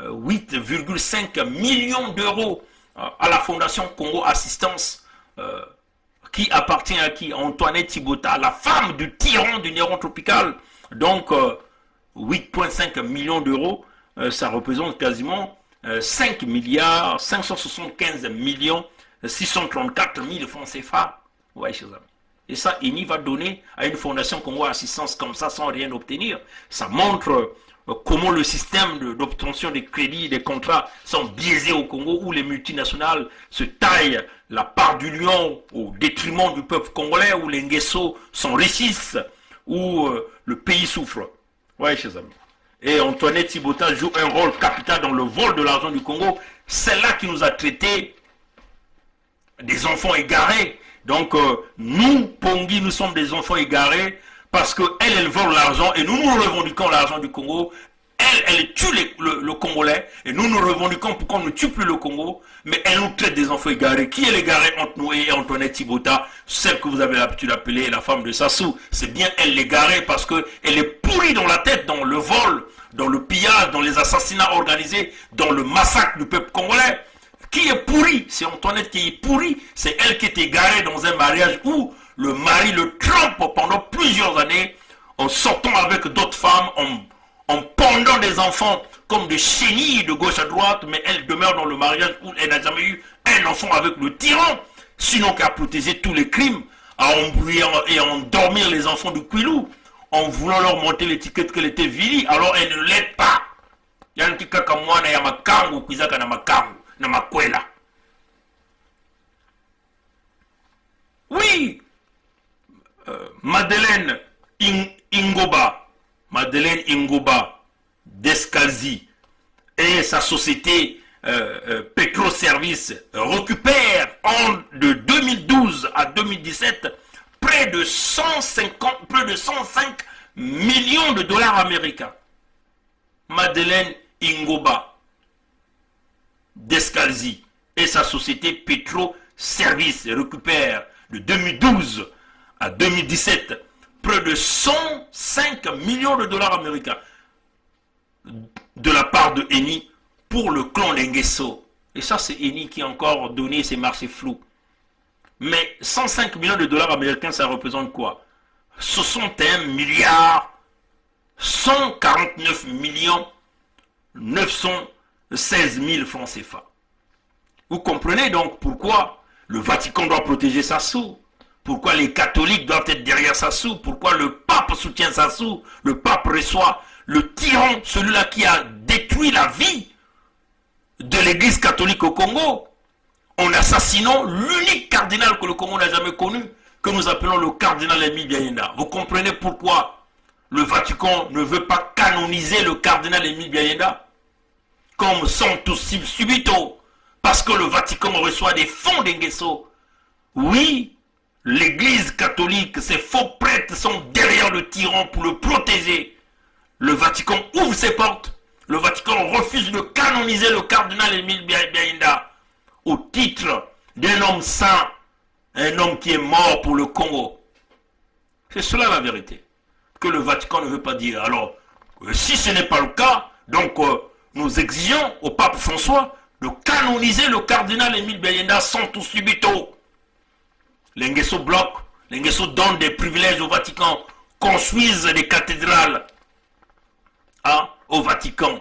8,5 millions d'euros à la Fondation Congo Assistance, qui appartient à qui? Antoinette Thibota, la femme du tyran du Néron tropical. Donc 8,5 millions d'euros, ça représente quasiment 5 milliards 575 millions 634 000 francs CFA. Ouais, chers amis. Et ça, Eni va donner à une fondation Congo Assistance comme ça sans rien obtenir. Ça montre comment le système d'obtention des crédits, des contrats sont biaisés au Congo, où les multinationales se taillent la part du lion au détriment du peuple congolais, où les Nguesso s'enrichissent, où le pays souffre. Oui, chers amis. Et Antoinette Thibota joue un rôle capital dans le vol de l'argent du Congo. C'est là qui nous a traités des enfants égarés. Donc, nous, Pongi, nous sommes des enfants égarés parce qu'elle vole l'argent et nous revendiquons l'argent du Congo. Elle tue le Congolais et nous revendiquons pour qu'on ne tue plus le Congo, mais elle nous traite des enfants égarés. Qui est l'égaré entre nous et Antoinette Thibota, celle que vous avez l'habitude d'appeler la femme de Sassou? C'est bien elle l'égarée parce qu'elle est pourrie dans la tête, dans le vol, dans le pillage, dans les assassinats organisés, dans le massacre du peuple congolais. Qui est pourri? C'est Antoinette qui est pourrie. C'est elle qui est égarée dans un mariage où le mari le trompe pendant plusieurs années en sortant avec d'autres femmes, en pendant des enfants comme des chenilles de gauche à droite, mais elle demeure dans le mariage où elle n'a jamais eu un enfant avec le tyran, sinon qu'à protéger tous les crimes, à embrouiller et à endormir les enfants du Quilou, en voulant leur monter l'étiquette qu'elle était vili, alors elle ne l'aide pas. Il y a un petit caca moi, il y a ma kango, il y a ma kango. Na makwela. Oui, Madeleine Ingoba d'Escalzi et sa société Petroservice récupèrent de 2012 à 2017 près de 105 millions de dollars américains. Madeleine Ingoba d'Escalzi et sa société Petroservice récupèrent de 2012 à 2017 près de 105 millions de dollars américains de la part de Eni pour le clan Lenguesso. Et ça, c'est Eni qui a encore donné ces marchés flous. Mais 105 millions de dollars américains, ça représente quoi? 61 milliards 149 millions 916 000 francs CFA. Vous comprenez donc pourquoi le Vatican doit protéger Sassou, pourquoi les catholiques doivent être derrière Sassou, pourquoi le pape soutient Sassou, le pape reçoit le tyran, celui-là qui a détruit la vie de l'église catholique au Congo, en assassinant l'unique cardinal que le Congo n'a jamais connu, que nous appelons le cardinal Émile Biayenda. Vous comprenez pourquoi le Vatican ne veut pas canoniser le cardinal Émile Biayenda comme Santo Subito, parce que le Vatican reçoit des fonds d'Enguesso. Oui, l'église catholique, ces faux prêtres sont derrière le tyran pour le protéger. Le Vatican ouvre ses portes. Le Vatican refuse de canoniser le cardinal Émile Biayenda au titre d'un homme saint, un homme qui est mort pour le Congo. C'est cela la vérité, que le Vatican ne veut pas dire. Alors, si ce n'est pas le cas, donc nous exigeons au pape François de canoniser le cardinal Émile Biayenda Santo Subito. L'Enguesso bloque, l'Enguesso donne des privilèges au Vatican, construisent des cathédrales au Vatican.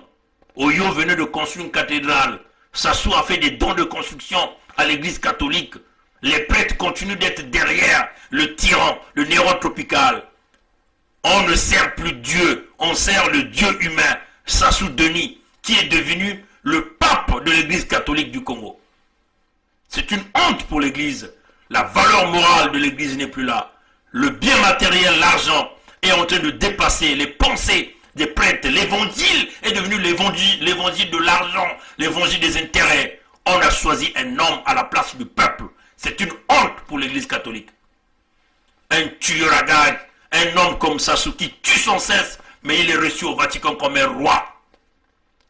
Oyo venait de construire une cathédrale. Sassou a fait des dons de construction à l'église catholique. Les prêtres continuent d'être derrière le tyran, le néron tropical. On ne sert plus Dieu, on sert le Dieu humain, Sassou Denis, qui est devenu le pape de l'église catholique du Congo. C'est une honte pour l'église. La valeur morale de l'église n'est plus là. Le bien matériel, l'argent, est en train de dépasser les pensées des prêtres. L'évangile est devenu l'évangile de l'argent, l'évangile des intérêts. On a choisi un homme à la place du peuple. C'est une honte pour l'église catholique. Un tueur à gages, un homme comme Sassou qui tue sans cesse, mais il est reçu au Vatican comme un roi.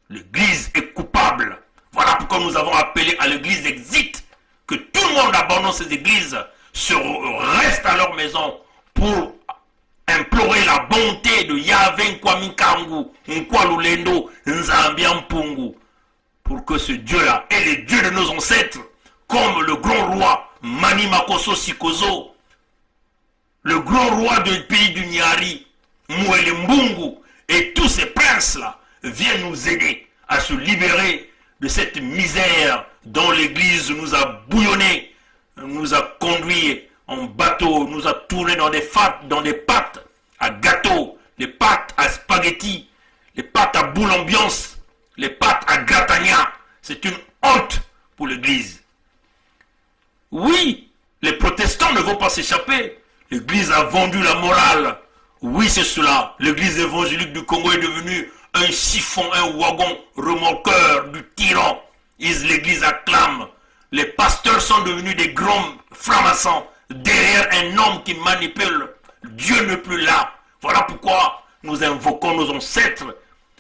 L'église est coupable. Voilà pourquoi nous avons appelé à l'église exit, que tout le monde abandonne ces églises, reste à leur maison pour implorer la bonté de Yahvé Nkwaminkangu, Nkwalulendo, Nzambiampungu, pour que ce Dieu-là est le Dieu de nos ancêtres, comme le grand roi Mani Makosso Sikozo, le grand roi du pays du Nyari, Mouele Mbungu, et tous ces princes-là viennent nous aider à se libérer de cette misère dont l'Église nous a bouillonné, nous a conduit en bateau, nous a tourné dans des pâtes à gâteau, les pâtes à spaghetti, les pâtes à boule ambiance, les pâtes à gratagna. C'est une honte pour l'Église. Oui, les protestants ne vont pas s'échapper. L'Église a vendu la morale. Oui, c'est cela. L'Église évangélique du Congo est devenue un chiffon, un wagon remorqueur du tyran. L'Église acclame. Les pasteurs sont devenus des grands francs-maçons derrière un homme qui manipule. Dieu n'est plus là. Voilà pourquoi nous invoquons nos ancêtres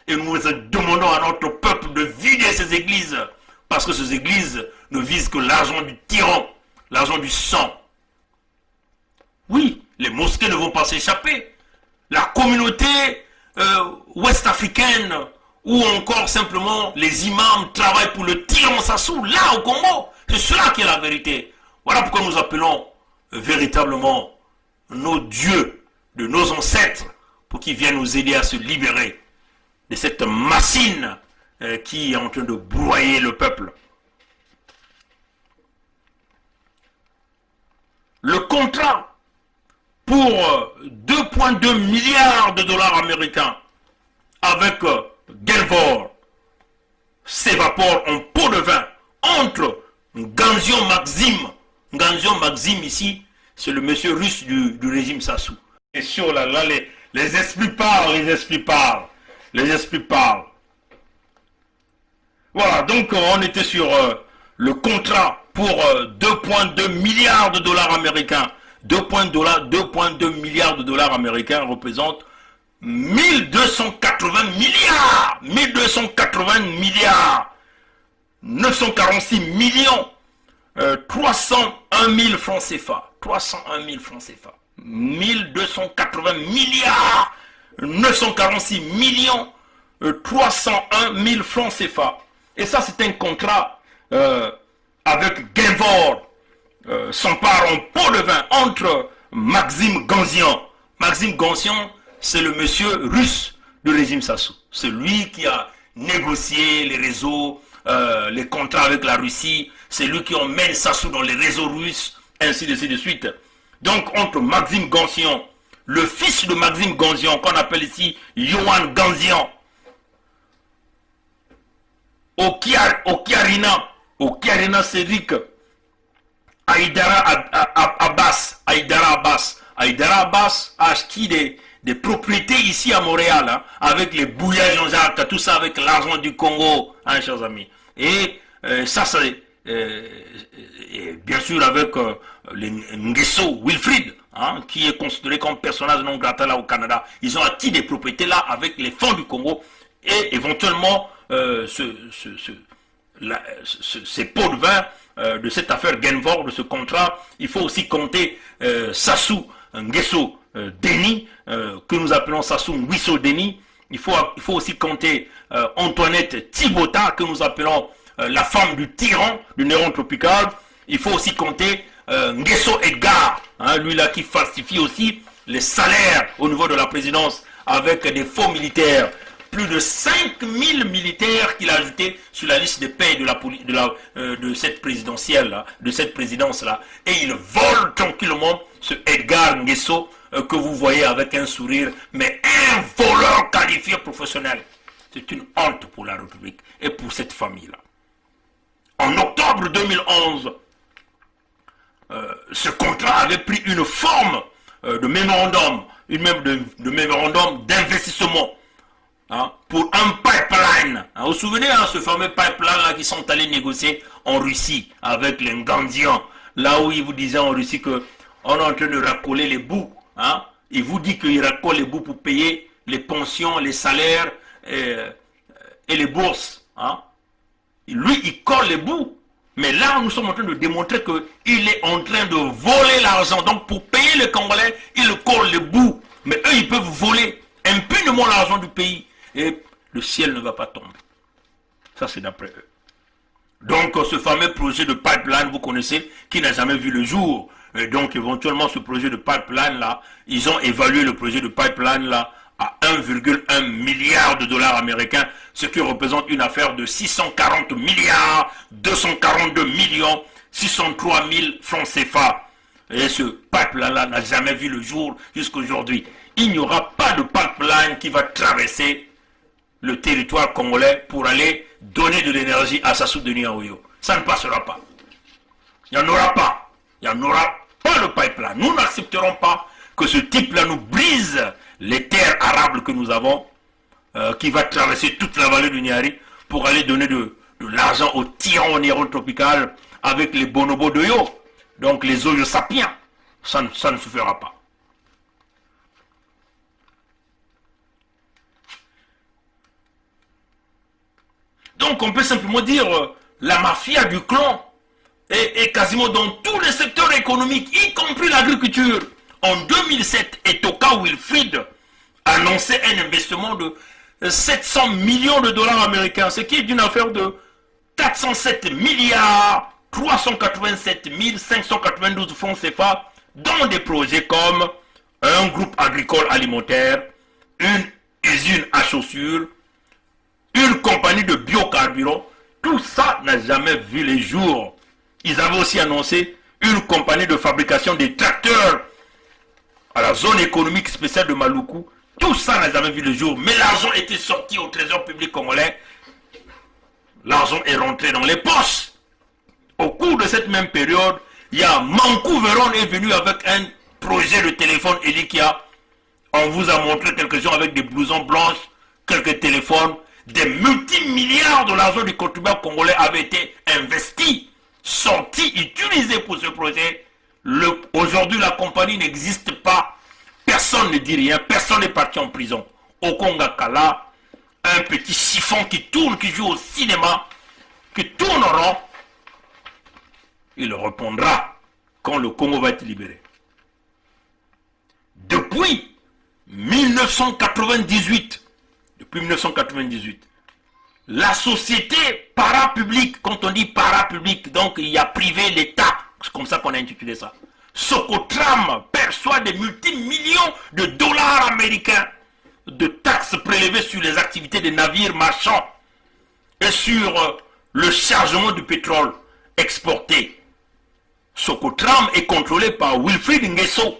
et nous demandons à notre peuple de vider ces églises. Parce que ces églises ne visent que l'argent du tyran, l'argent du sang. Oui, les mosquées ne vont pas s'échapper. La communauté ouest-africaine ou encore simplement les imams travaillent pour le tyran Sassou, là au Congo. C'est cela qui est la vérité. Voilà pourquoi nous appelons véritablement nos dieux de nos ancêtres pour qu'ils viennent nous aider à se libérer de cette machine qui est en train de broyer le peuple. Le contrat pour 2,2 milliards de dollars américains avec Delvor s'évapore en pot de vin entre Nganzion Maxime. Nganzion Maxime ici, c'est le monsieur russe du régime Sassou. Et sur là, les esprits parlent, les esprits parlent, les esprits parlent. Voilà, donc on était sur le contrat pour 2,2 milliards de dollars américains. 2,2 milliards de dollars américains représentent 1280 milliards. 1280 milliards. 946 millions. 301 000 francs CFA. 301 000 francs CFA. 1280 milliards. 946 millions. 301 000 francs CFA. Et ça, c'est un contrat avec Genvor, son parent pot de vin, entre Maxime Ganzian. Maxime Ganzian, c'est le monsieur russe du régime Sassou. C'est lui qui a négocié les réseaux, les contrats avec la Russie. C'est lui qui emmène Sassou dans les réseaux russes, ainsi de suite. Donc, entre Maxime Ganzian, le fils de Maxime Ganzian, qu'on appelle ici Yohan Ganzian, Okiarina Cédric, Aïdara Abbas a acheté des propriétés ici à Montréal, hein, avec les bouillages Jean-Jacques, tout ça avec l'argent du Congo, hein, chers amis. Et ça, c'est bien sûr avec les Nguesso Wilfrid, hein, qui est considéré comme personnage non grata là au Canada. Ils ont acquis des propriétés là avec les fonds du Congo et éventuellement ces pots de vin de cette affaire Genvor, de ce contrat. Il faut aussi compter Sassou Nguesso Denis, que nous appelons Sassou Nguesso Denis. Il faut aussi compter Antoinette Thibota, que nous appelons la femme du tyran, du néron tropical. Il faut aussi compter Nguesso Edgar, hein, lui là qui falsifie aussi les salaires au niveau de la présidence avec des faux militaires. Plus de 5000 militaires qu'il a ajoutés sur la liste des payes de cette présidentielle là, de cette présidence là, et il vole tranquillement ce Edgar Nguesso que vous voyez avec un sourire, mais un voleur qualifié professionnel. C'est une honte pour la République et pour cette famille là. En octobre 2011, ce contrat avait pris une forme de mémorandum, de mémorandum d'investissement. Hein, pour un pipeline. Hein, vous vous souvenez, hein, ce fameux pipeline-là qui sont allés négocier en Russie avec les Ngandians, là où ils vous disaient en Russie qu'on est en train de racoler les bouts. Hein, il vous dit qu'ils racolent les bouts pour payer les pensions, les salaires et les bourses. Hein. Lui, il colle les bouts. Mais là, nous sommes en train de démontrer qu'il est en train de voler l'argent. Donc, pour payer les Congolais, il colle les bouts. Mais eux, ils peuvent voler impunément l'argent du pays. Et le ciel ne va pas tomber. Ça, c'est d'après eux. Donc, ce fameux projet de pipeline, vous connaissez, qui n'a jamais vu le jour. Et donc, éventuellement, ce projet de pipeline-là, ils ont évalué le projet de pipeline-là à 1,1 milliard de dollars américains, ce qui représente une affaire de 640 milliards, 242 millions, 603 000 francs CFA. Et ce pipeline-là n'a jamais vu le jour jusqu'à aujourd'hui. Il n'y aura pas de pipeline qui va traverser le territoire congolais pour aller donner de l'énergie à Sassou Denis Aouyo. Ça ne passera pas. Il n'y en aura pas. Il n'y en aura pas de pipeline. Nous n'accepterons pas que ce type-là nous brise les terres arables que nous avons, qui va traverser toute la vallée du Niari pour aller donner de l'argent aux tyrans néo-tropical avec les bonobos de Yo. Donc les Oyo sapiens. Ça ne se fera pas. Donc on peut simplement dire la mafia du clan est quasiment dans tous les secteurs économiques, y compris l'agriculture. En 2007, Etoka Wilfrid annonçait un investissement de 700 millions de dollars américains, ce qui est d'une affaire de 407 milliards 387 592 francs CFA dans des projets comme un groupe agricole alimentaire, une usine à chaussures, une compagnie de biocarburants. Tout ça n'a jamais vu les jours. Ils avaient aussi annoncé une compagnie de fabrication des tracteurs à la zone économique spéciale de Maluku. Tout ça n'a jamais vu le jour. Mais l'argent était sorti au trésor public congolais. L'argent est rentré dans les poches. Au cours de cette même période, Il y a Mankou Veron est venu avec un projet de téléphone Elikia. On vous a montré quelque chose avec des blousons blanches, quelques téléphones, des multimilliards de l'argent du contribuable congolais avaient été investis, sortis, utilisés pour ce projet. Aujourd'hui, la compagnie n'existe pas. Personne ne dit rien, personne n'est parti en prison. Au Kongakala, un petit siphon qui tourne, qui joue au cinéma, qui tourne en rond, il répondra quand le Congo va être libéré. Depuis 1998, la société parapublique, quand on dit parapublique, donc il y a privé, l'État, c'est comme ça qu'on a intitulé ça. Socotram perçoit des multimillions de dollars américains de taxes prélevées sur les activités des navires marchands et sur le chargement du pétrole exporté. Socotram est contrôlé par Wilfried Nguesso.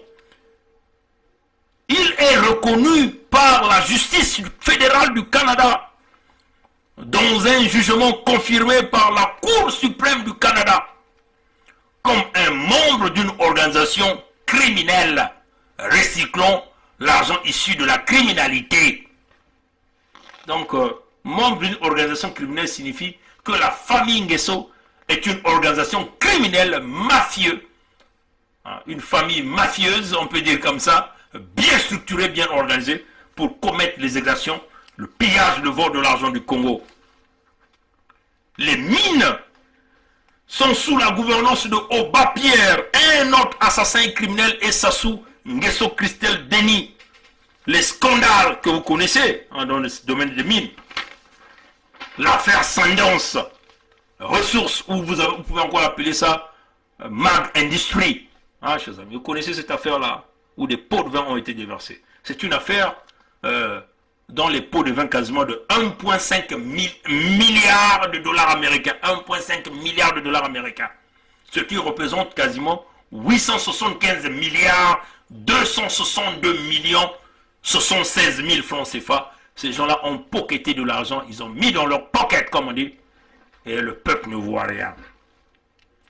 Il est reconnu par la justice fédérale du Canada dans un jugement confirmé par la Cour suprême du Canada comme un membre d'une organisation criminelle recyclant l'argent issu de la criminalité. Donc, membre d'une organisation criminelle signifie que la famille Nguesso est une organisation criminelle mafieuse. Une famille mafieuse, on peut dire comme ça, bien structurée, bien organisée, pour commettre les exactions, le pillage, le vol de l'argent du Congo. Les mines sont sous la gouvernance de Oba Pierre, un autre assassin criminel, et Sassou Nguesso Christelle Denis. Les scandales que vous connaissez dans le domaine des mines. L'affaire Sundance, ressources, ou vous pouvez encore appeler ça Mag Industry. Chers amis, vous connaissez cette affaire-là, où des pots de vin ont été déversés. C'est une affaire dans les pots de vin quasiment de 1,5 milliard de dollars américains. 1,5 milliard de dollars américains. Ce qui représente quasiment 875 milliards 262 millions 76 000 francs CFA. Ces gens-là ont pocketé de l'argent, ils ont mis dans leur pocket, comme on dit, et le peuple ne voit rien.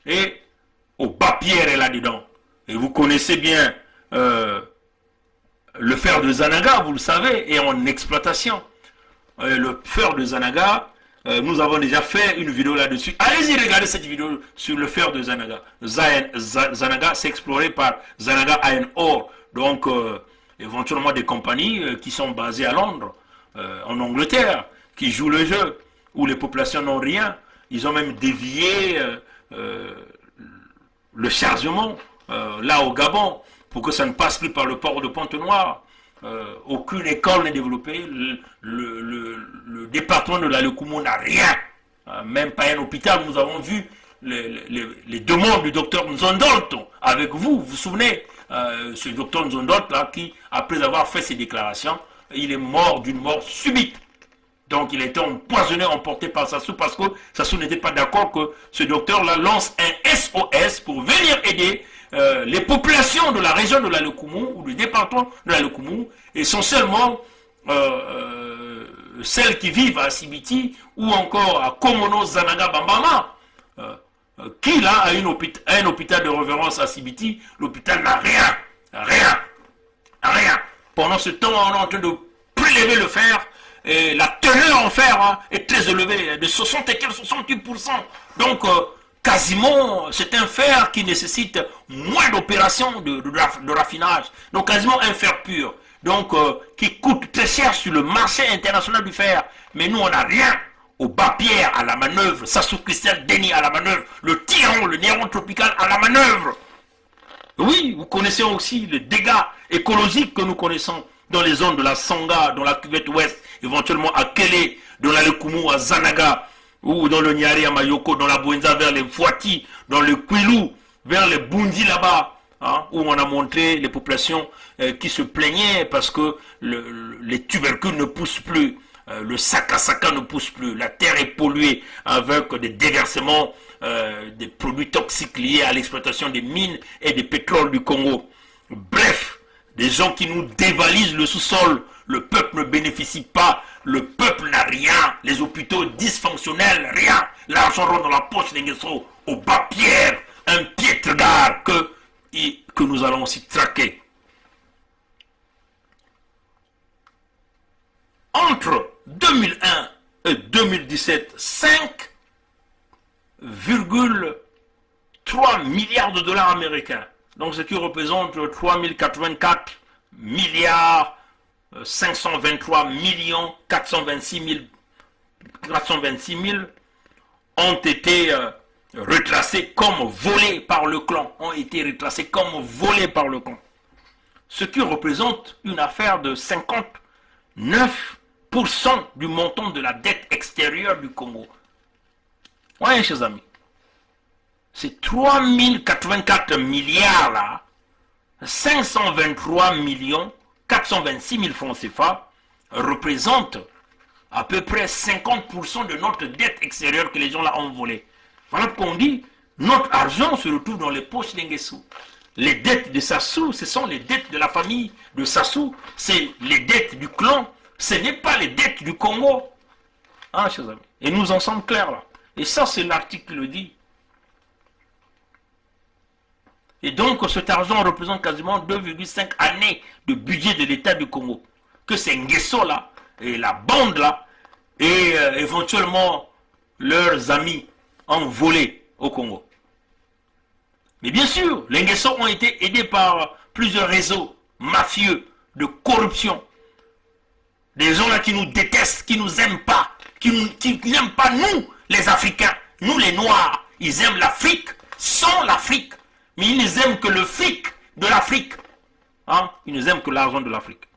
Et Oba Pierre est là-dedans. Et vous connaissez bien le fer de Zanaga, vous le savez, est en exploitation. Le fer de Zanaga, nous avons déjà fait une vidéo là-dessus. Allez-y regarder cette vidéo sur le fer de Zanaga. Zanaga, c'est exploré par Zanaga Iron Ore. Donc, éventuellement des compagnies qui sont basées à Londres, en Angleterre, qui jouent le jeu, où les populations n'ont rien. Ils ont même dévié le chargement là au Gabon, pour que ça ne passe plus par le port de Pointe-Noire. Aucune école n'est développée, le département de la Lekumo n'a rien, même pas un hôpital. Nous avons vu les demandes du docteur Nzondolt avec vous, vous vous souvenez, ce docteur Nzondolt là, qui, après avoir fait ses déclarations, il est mort d'une mort subite. Donc il a été empoisonné, emporté par Sassou, parce que Sassou n'était pas d'accord que ce docteur-là lance un SOS pour venir aider les populations de la région de la Lekumu, ou du département de la Lekumu, essentiellement celles qui vivent à Sibiti, ou encore à Komono, Zanaga, Bambama, qui là a un hôpital de référence à Sibiti. L'hôpital n'a rien. Pendant ce temps, on est en train de prélever le fer, et la teneur en fer est très élevée, de 60 et quelques 68%. Donc, quasiment, c'est un fer qui nécessite moins d'opérations de raffinage. Donc, quasiment un fer pur. Donc, qui coûte très cher sur le marché international du fer. Mais nous, on n'a rien. Oba Pierre à la manœuvre, Sassou Christelle Denis à la manœuvre, le tyran, le néron tropical à la manœuvre. Oui, vous connaissez aussi les dégâts écologiques que nous connaissons dans les zones de la Sanga, dans la cuvette ouest, éventuellement à Kélé, dans la Lekumu, à Zanaga, ou dans le Nyari à Mayoko, dans la Bouenza vers les Fouati, dans le Kwilu, vers les Bundi là-bas, où on a montré les populations qui se plaignaient parce que les tubercules ne poussent plus, le saka ne pousse plus, la terre est polluée avec des déversements des produits toxiques liés à l'exploitation des mines et des pétroles du Congo. Bref, des gens qui nous dévalisent le sous-sol, le peuple ne bénéficie pas, le peuple n'a rien, les hôpitaux dysfonctionnels, rien, l'argent rentre dans la poche des Nguesso, Oba Pierre, un piètre regards que nous allons aussi traquer. Entre 2001 et 2017, 5,3 milliards de dollars américains. Donc ce qui représente 3084 milliards 523 millions 426 000 ont été retracés comme volés par le clan. Ont été retracés comme volés par le clan. Ce qui représente une affaire de 59% du montant de la dette extérieure du Congo. Oui, chers amis. Ces 3084 milliards là, 523 millions 426 000 francs CFA représentent à peu près 50% de notre dette extérieure que les gens là ont volée. Voilà qu'on dit, notre argent se retrouve dans les poches d'Nguessou. Les dettes de Sassou, ce sont les dettes de la famille de Sassou, c'est les dettes du clan, ce n'est pas les dettes du Congo. Hein, chers amis. Et nous en sommes clairs là. Et ça, c'est l'article qui le dit. Et donc, cet argent représente quasiment 2,5 années de budget de l'État du Congo. Que c'est Nguesso là, et la bande là, et éventuellement leurs amis ont volé au Congo. Mais bien sûr, les Nguesso ont été aidés par plusieurs réseaux mafieux de corruption. Des gens là qui nous détestent, qui nous aiment pas, qui n'aiment pas nous, les Africains, nous les Noirs. Ils aiment l'Afrique sans l'Afrique. Mais ils ne aiment que le fric de l'Afrique. Hein? Ils ne aiment que l'argent de l'Afrique.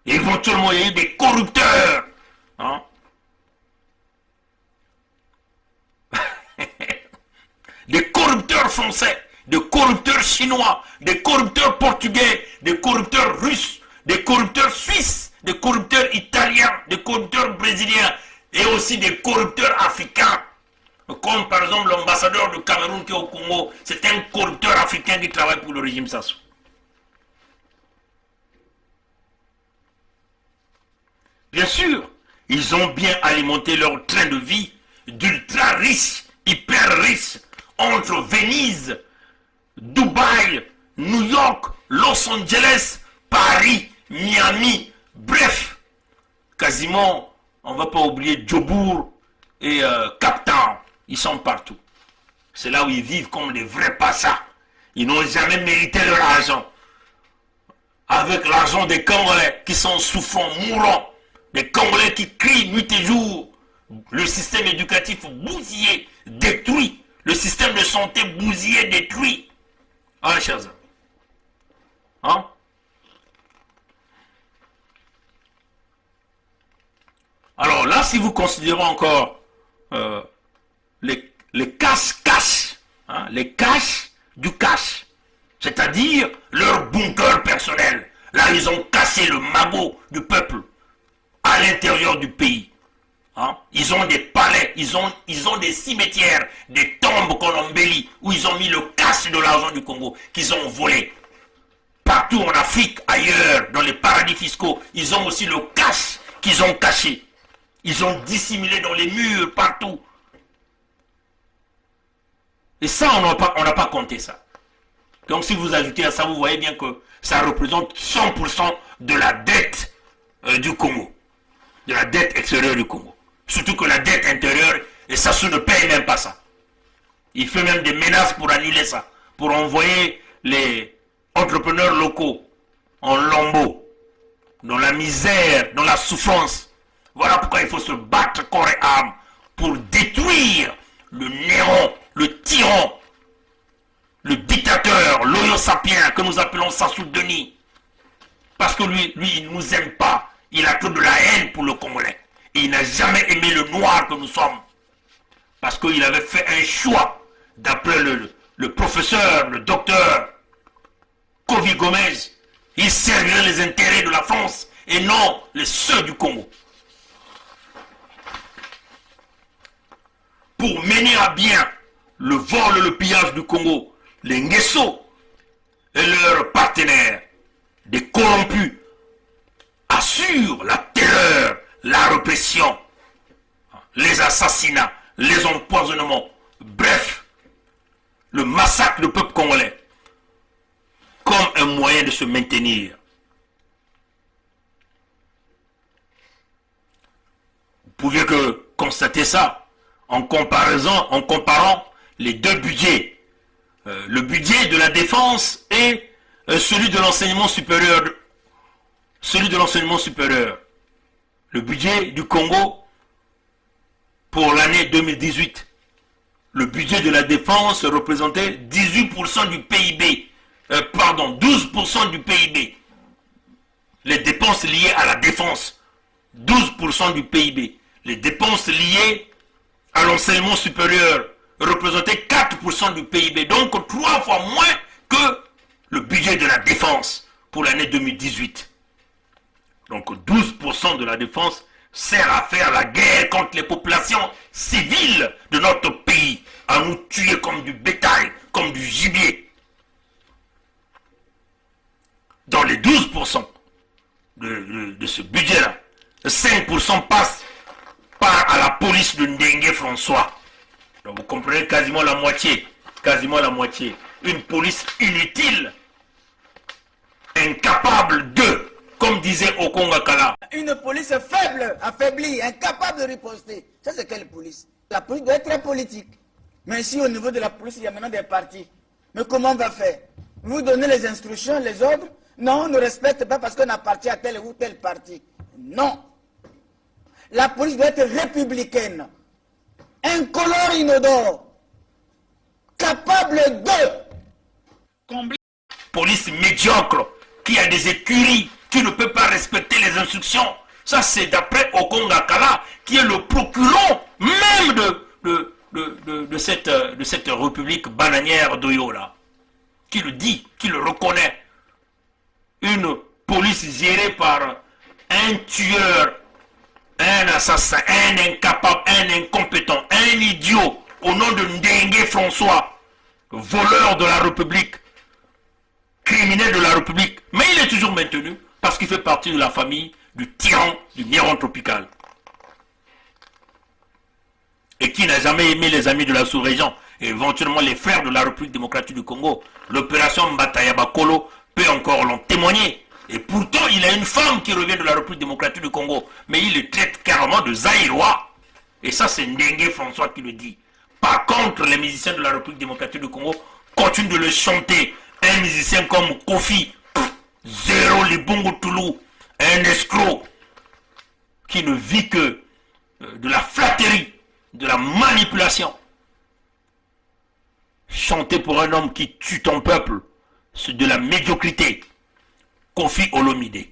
Et éventuellement, il y a eu des corrupteurs. Hein? Des corrupteurs français, des corrupteurs chinois, des corrupteurs portugais, des corrupteurs russes, des corrupteurs suisses, des corrupteurs italiens, des corrupteurs brésiliens et aussi des corrupteurs africains. Comme par exemple l'ambassadeur du Cameroun qui est au Congo, c'est un corrupteur africain qui travaille pour le régime Sassou. Bien sûr, ils ont bien alimenté leur train de vie d'ultra riches, hyper riches, entre Venise, Dubaï, New York, Los Angeles, Paris, Miami, bref, quasiment, on ne va pas oublier Djobour et Cap Town. Ils sont partout. C'est là où ils vivent comme des vrais passats. Ils n'ont jamais mérité leur argent. Avec l'argent des Congolais qui sont souffrants, mourants. Des Congolais qui crient nuit et jour. Le système éducatif bousillé, détruit. Le système de santé bousillé, détruit. Hein, chers amis? Hein? Alors là, si vous considérez encore les cash-cash, hein, les cash du cash, c'est-à-dire leur bunker personnel. Là, ils ont cassé le magot du peuple à l'intérieur du pays. Hein. Ils ont des palais, ils ont des cimetières, des tombes qu'on embellit, où ils ont mis le cash de l'argent du Congo, qu'ils ont volé. Partout en Afrique, ailleurs, dans les paradis fiscaux, ils ont aussi le cash qu'ils ont caché. Ils ont dissimulé dans les murs, partout. Et ça, on n'a pas compté ça. Donc si vous ajoutez à ça, vous voyez bien que ça représente 100% de la dette du Congo. De la dette extérieure du Congo. Surtout que la dette intérieure, et Sassou ne paye même pas ça. Il fait même des menaces pour annuler ça. Pour envoyer les entrepreneurs locaux en lambeaux. Dans la misère, dans la souffrance. Voilà pourquoi il faut se battre corps et âme pour détruire le néant, le tyran, le dictateur, l'Oyo sapien que nous appelons Sassou Denis. Parce que lui, il ne nous aime pas. Il a que de la haine pour le Congolais. Et il n'a jamais aimé le noir que nous sommes. Parce qu'il avait fait un choix, d'après le professeur, le docteur Kovi Gomez. Il servirait les intérêts de la France et non ceux du Congo. Pour mener à bien le vol et le pillage du Congo, les Nguesso et leurs partenaires, des corrompus, assurent la terreur, la répression, les assassinats, les empoisonnements, bref, le massacre du peuple congolais comme un moyen de se maintenir. Vous pouvez que constater ça en comparant les deux budgets. Le budget de la défense et celui de l'enseignement supérieur. Celui de l'enseignement supérieur. Le budget du Congo pour l'année 2018. Le budget de la défense représentait 18% du PIB. 12% du PIB. Les dépenses liées à la défense. 12% du PIB. Les dépenses liées à l'enseignement supérieur représentaient 4% du PIB. Donc 3 fois moins que le budget de la défense pour l'année 2018. Donc 12% de la défense sert à faire la guerre contre les populations civiles de notre pays, à nous tuer comme du bétail, comme du gibier. Dans les 12% de ce budget-là, 5% passe par à la police de Ndengue François. Donc vous comprenez quasiment la moitié. Quasiment la moitié. Une police inutile, incapable de, comme disait Okonga Kala. Une police faible, affaiblie, incapable de riposter. Ça, c'est quelle police? La police doit être très politique. Mais ici, au niveau de la police, il y a maintenant des partis. Mais comment on va faire? Vous donnez les instructions, les ordres? Non, on ne respecte pas parce qu'on appartient à tel ou tel parti. Non. La police doit être républicaine, incolore, inodore, capable de combler. Police médiocre, qui a des écuries, qui ne peut pas respecter les instructions. Ça, c'est d'après Okonga Kala, qui est le procureur même de cette république bananière d'Oyo-là. Qui le dit, qui le reconnaît. Une police gérée par un tueur, un assassin, un incapable, un incompétent, un idiot, au nom de Ndengue François, voleur de la République, criminel de la République. Mais il est toujours maintenu parce qu'il fait partie de la famille du tyran du Néron tropical. Et qui n'a jamais aimé les amis de la sous-région, et éventuellement les frères de la République démocratique du Congo. L'opération Mbataya Bakolo peut encore l'en témoigner. Et pourtant, il a une femme qui revient de la République démocratique du Congo. Mais il le traite carrément de Zaïrois. Et ça, c'est Ndengue François qui le dit. Par contre, les musiciens de la République démocratique du Congo continuent de le chanter. Un musicien comme Kofi, zéro les Bongo Toulou, un escroc qui ne vit que de la flatterie, de la manipulation. Chanter pour un homme qui tue ton peuple, c'est de la médiocrité. Kofi Olomide.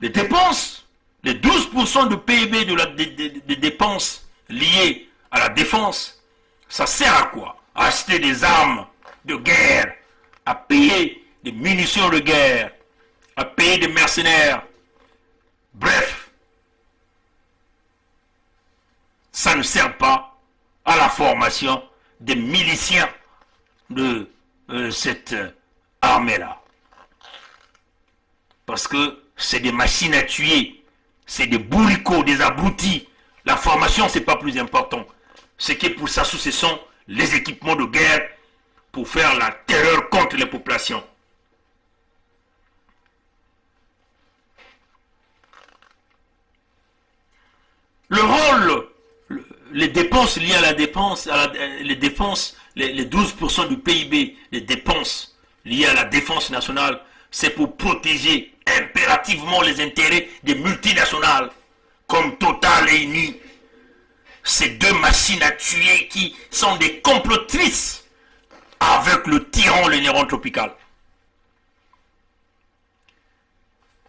Les dépenses, les 12% de PIB des dépenses liées à la défense, ça sert à quoi? À acheter des armes de guerre, à payer des munitions de guerre, à payer des mercenaires. Bref, ça ne sert pas à la formation des miliciens de cette armée-là. Parce que c'est des machines à tuer, c'est des bourricots, des abrutis. La formation, c'est pas plus important. Ce qui est pour ça, ce sont les équipements de guerre pour faire la terreur contre les populations. Le rôle, les dépenses liées à la dépense, les 12% du PIB, les dépenses liées à la défense nationale, c'est pour protéger impérativement les intérêts des multinationales, comme Total et Eni. Ces deux machines à tuer qui sont des complotrices avec le tyran, le Néron tropical.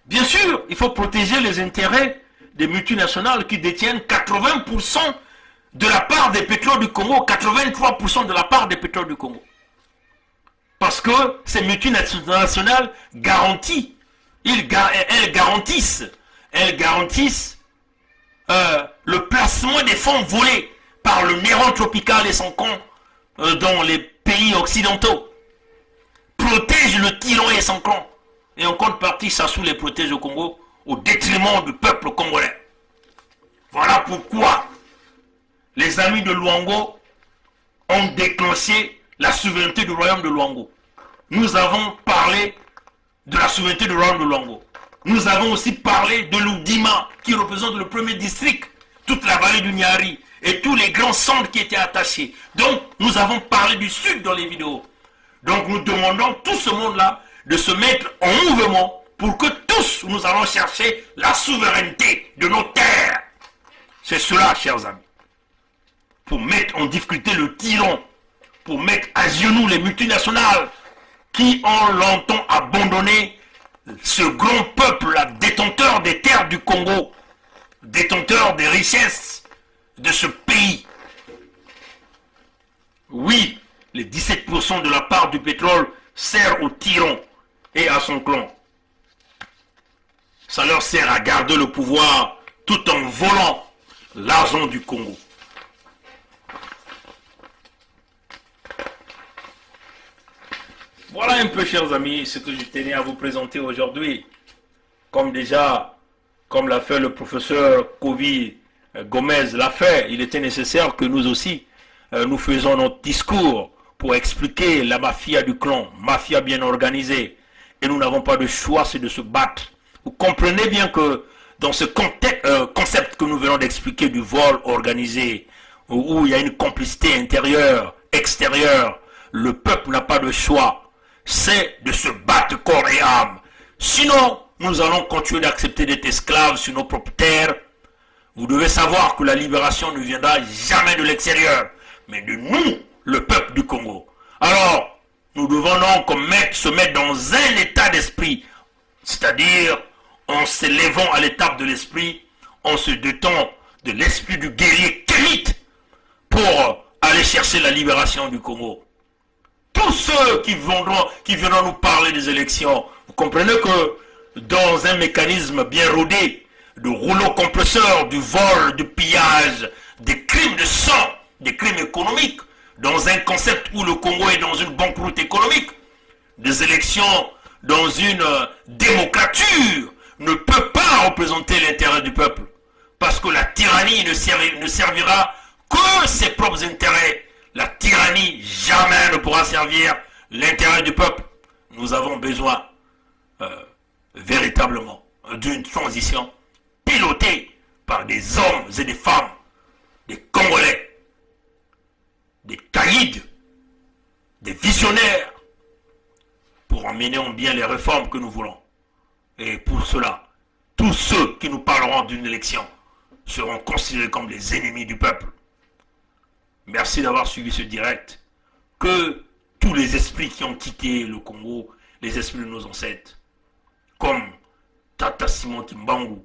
Bien sûr, il faut protéger les intérêts des multinationales qui détiennent 80% de la part des pétroles du Congo, 83% de la part des pétroles du Congo. Parce que ces multinationales garantissent, elles garantissent le placement des fonds volés par le Néron tropical et son camp dans les pays occidentaux. Protègent le tyran et son camp. Et en contrepartie, Sassou les protège au Congo au détriment du peuple congolais. Voilà pourquoi les les amis de Luango ont déclenché la souveraineté du royaume de Luango. Nous avons parlé de la souveraineté du royaume de Luango. Nous avons aussi parlé de l'Oudima, qui représente le premier district, toute la vallée du Niari, et tous les grands centres qui étaient attachés. Donc, nous avons parlé du sud dans les vidéos. Donc, nous demandons tout ce monde-là de se mettre en mouvement pour que tous, nous allons chercher la souveraineté de nos terres. C'est cela, chers amis. Pour mettre en difficulté le tyran, pour mettre à genoux les multinationales qui ont longtemps abandonné ce grand peuple, là, détenteur des terres du Congo, détenteur des richesses de ce pays. Oui, les 17% de la part du pétrole sert au tyran et à son clan. Ça leur sert à garder le pouvoir tout en volant l'argent du Congo. Voilà un peu, chers amis, ce que je tenais à vous présenter aujourd'hui. Comme l'a fait le professeur Kovi Gomez l'a fait, il était nécessaire que nous aussi, nous faisons notre discours pour expliquer la mafia du clan, mafia bien organisée. Et nous n'avons pas de choix, c'est de se battre. Vous comprenez bien que dans ce concept que nous venons d'expliquer du vol organisé, où il y a une complicité intérieure, extérieure, le peuple n'a pas de choix. C'est de se battre corps et âme. Sinon, nous allons continuer d'accepter d'être esclaves sur nos propres terres. Vous devez savoir que la libération ne viendra jamais de l'extérieur, mais de nous, le peuple du Congo. Alors, nous devons donc se mettre dans un état d'esprit, c'est-à-dire en s'élevant à l'étape de l'esprit, en se dotant de l'esprit du guerrier kémite pour aller chercher la libération du Congo. Tous ceux qui viendront nous parler des élections, vous comprenez que dans un mécanisme bien rodé, de rouleau compresseur, du vol, du pillage, des crimes de sang, des crimes économiques, dans un concept où le Congo est dans une banqueroute économique, des élections dans une démocrature ne peut pas représenter l'intérêt du peuple. Parce que la tyrannie ne servira que ses propres intérêts. La tyrannie jamais ne pourra servir l'intérêt du peuple. Nous avons besoin véritablement d'une transition pilotée par des hommes et des femmes, des Congolais, des caïds, des visionnaires, pour emmener en bien les réformes que nous voulons. Et pour cela, tous ceux qui nous parleront d'une élection seront considérés comme des ennemis du peuple. Merci d'avoir suivi ce direct. Que tous les esprits qui ont quitté le Congo, les esprits de nos ancêtres, comme Tata Simon Kimbangu,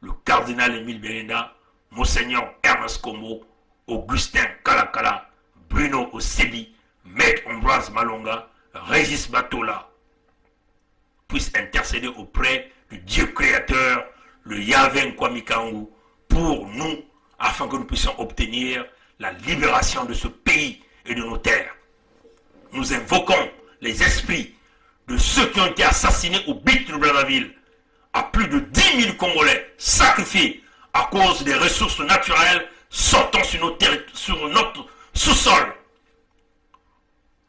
le cardinal Émile Bérénda, Monseigneur Ernest Kombo, Augustin Kalakala, Bruno Osebi, Maître Ambroise Malonga, Régis Batola, puissent intercéder auprès du Dieu créateur, le Yahvé Nkwamikangu, pour nous, afin que nous puissions obtenir la libération de ce pays et de nos terres. Nous invoquons les esprits de ceux qui ont été assassinés au Bit de Brazzaville, à plus de 10 000 Congolais sacrifiés à cause des ressources naturelles sortant sur notre sous-sol.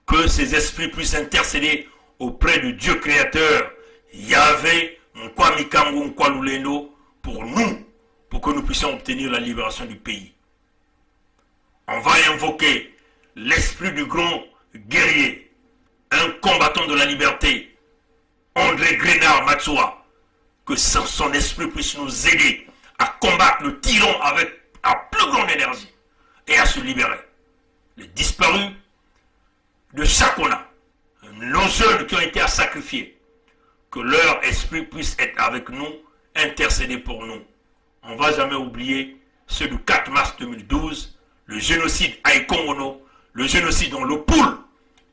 Que ces esprits puissent intercéder auprès du Dieu créateur, Yahvé, Nkwamikangu, Nkwalulendo, pour nous, pour que nous puissions obtenir la libération du pays. On va invoquer l'esprit du grand guerrier, un combattant de la liberté, André Grenard Matsua, que son esprit puisse nous aider à combattre le tyran avec la plus grande énergie et à se libérer. Les disparus de Chakona, nos jeunes qui ont été sacrifiés, que leur esprit puisse être avec nous, intercéder pour nous. On ne va jamais oublier ceux du 4 mars 2012, le génocide à Ikongono, le génocide dans le Poul,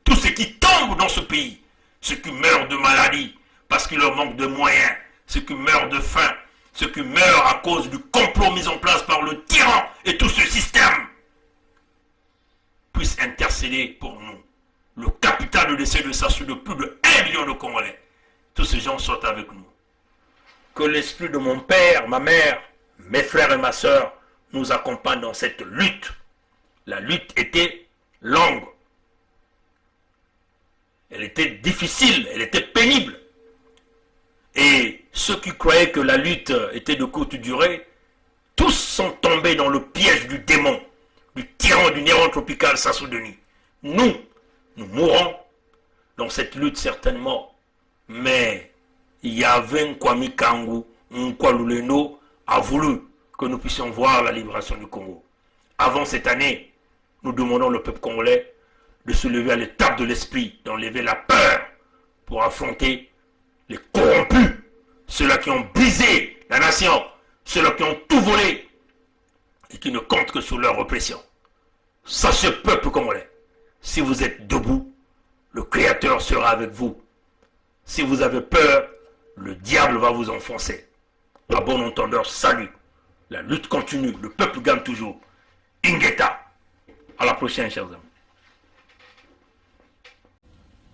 tous ceux qui tombent dans ce pays, ceux qui meurent de maladie parce qu'il leur manque de moyens, ceux qui meurent de faim, ceux qui meurent à cause du complot mis en place par le tyran et tout ce système, puissent intercéder pour nous. Le capital de décès de s'assure de plus de 1 million de Congolais. Tous ces gens sont avec nous. Que l'esprit de mon père, ma mère, mes frères et ma soeur nous accompagne dans cette lutte La lutte était longue. Elle était difficile, elle était pénible. Et ceux qui croyaient que la lutte était de courte durée, tous sont tombés dans le piège du démon, du tyran du Néron tropical Sassou Denis. Nous mourrons dans cette lutte certainement. Mais Yahvé Nkwami Kangu, Nkwaluleno a voulu que nous puissions voir la libération du Congo. Avant cette année, nous demandons au peuple congolais de se lever à l'étape de l'esprit, d'enlever la peur pour affronter les corrompus, ceux-là qui ont brisé la nation, ceux-là qui ont tout volé et qui ne comptent que sur leur oppression. Ça, ce peuple congolais, si vous êtes debout, le Créateur sera avec vous. Si vous avez peur, le diable va vous enfoncer. À bon entendeur, salut. La lutte continue, le peuple gagne toujours. Ingeta. À la prochaine, chers amis.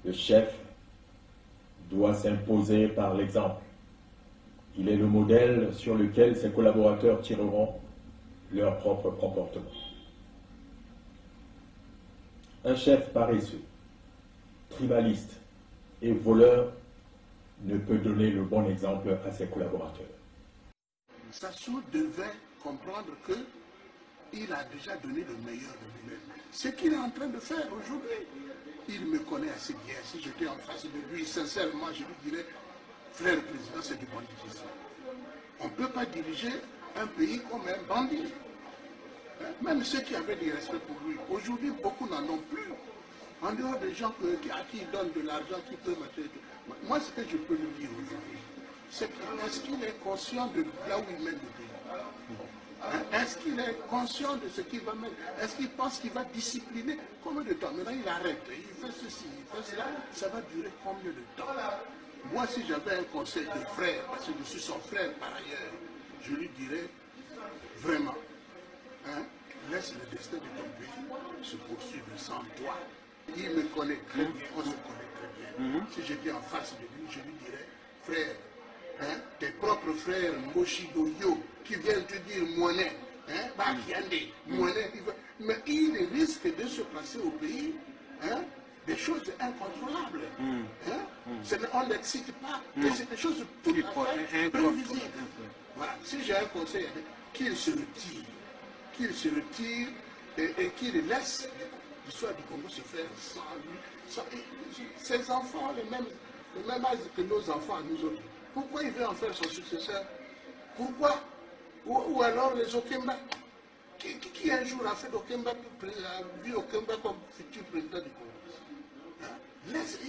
Le chef doit s'imposer par l'exemple. Il est le modèle sur lequel ses collaborateurs tireront leur propre comportement. Un chef paresseux, tribaliste et voleur ne peut donner le bon exemple à ses collaborateurs. Sassou devait comprendre qu'il a déjà donné le meilleur de lui-même. Ce qu'il est en train de faire aujourd'hui, il me connaît assez bien. Si j'étais en face de lui, sincèrement, je lui dirais, frère président, c'est du banditisme. On ne peut pas diriger un pays comme un bandit. Même ceux qui avaient du respect pour lui, aujourd'hui, beaucoup n'en ont plus. En dehors des gens à qui il donne de l'argent, qui peuvent mettre... Moi, ce que je peux lui dire aujourd'hui, c'est est-ce qu'il est conscient de là où il mène le pays? Est-ce qu'il est conscient de ce qu'il va mettre? Est-ce qu'il pense qu'il va discipliner? Combien de temps? Maintenant, il arrête, il fait ceci, il fait cela. Ça va durer combien de temps? Moi, si j'avais un conseil de frère, parce que je suis son frère par ailleurs, je lui dirais vraiment, laisse le destin de ton pays se poursuivre sans toi. Il me connaît très bien, on se connaît très bien. Si j'étais en face de lui, je lui dirais, frère, tes propres frères Moshidoyo qui viennent te dire monnaie, monnaie, mais il risque de se passer au pays des choses incontrôlables. On n'excite pas, mais c'est des choses tout à fait prévisibles. Voilà. Si j'ai un conseil, qu'il se retire, et qu'il laisse l'histoire du Congo se faire sans lui. Ses enfants, le même âge que nos enfants, nous autres. Pourquoi il veut en faire son successeur? Pourquoi? Ou alors les Okemba, qui un jour a fait d'Okemba, a vu Okemba comme futur président du Congo.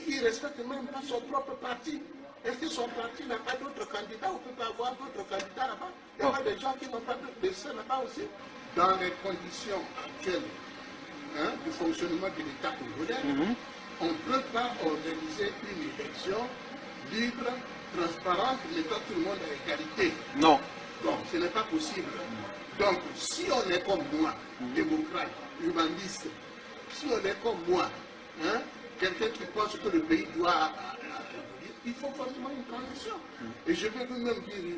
Il ne respecte même pas son propre parti. Est-ce que son parti n'a pas d'autres candidats? On ne peut pas avoir d'autres candidats là-bas. Il y a des gens qui n'ont pas de dessin là-bas aussi. Dans les conditions actuelles du fonctionnement de l'État congolais, on ne peut pas organiser une élection libre, transparente, mettant tout le monde à égalité. Non. Donc, ce n'est pas possible. Donc, si on est comme moi, démocrate, humaniste, si on est comme moi, quelqu'un qui pense que le pays doit il faut forcément une transition. Et je vais vous-même dire,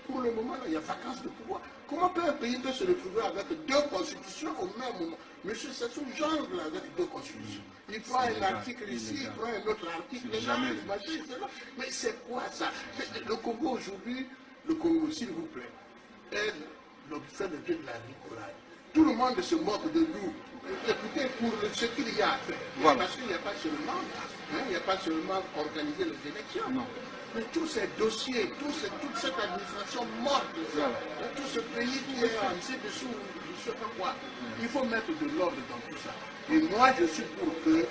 pour le moment, là, il y a vacance de pouvoir. Comment peut un pays se retrouver avec deux constitutions au même moment? Monsieur Sassou jongle avec deux constitutions. Il prend un article ici, il prend un autre article là, mais c'est quoi ça? Le Congo aujourd'hui, le Congo, s'il vous plaît, fait l'objet de la rigolade. Tout le monde se moque de nous. Écoutez, pour ce qu'il y a à faire. Voilà. Parce qu'il n'y a pas seulement, il n'y a pas seulement organiser les élections. Non. Mais tous ces dossiers, toute cette administration morte, tout ce pays qui est en dessous, je ne sais pas quoi, il faut mettre de l'ordre dans tout ça. Et moi, je suis pour que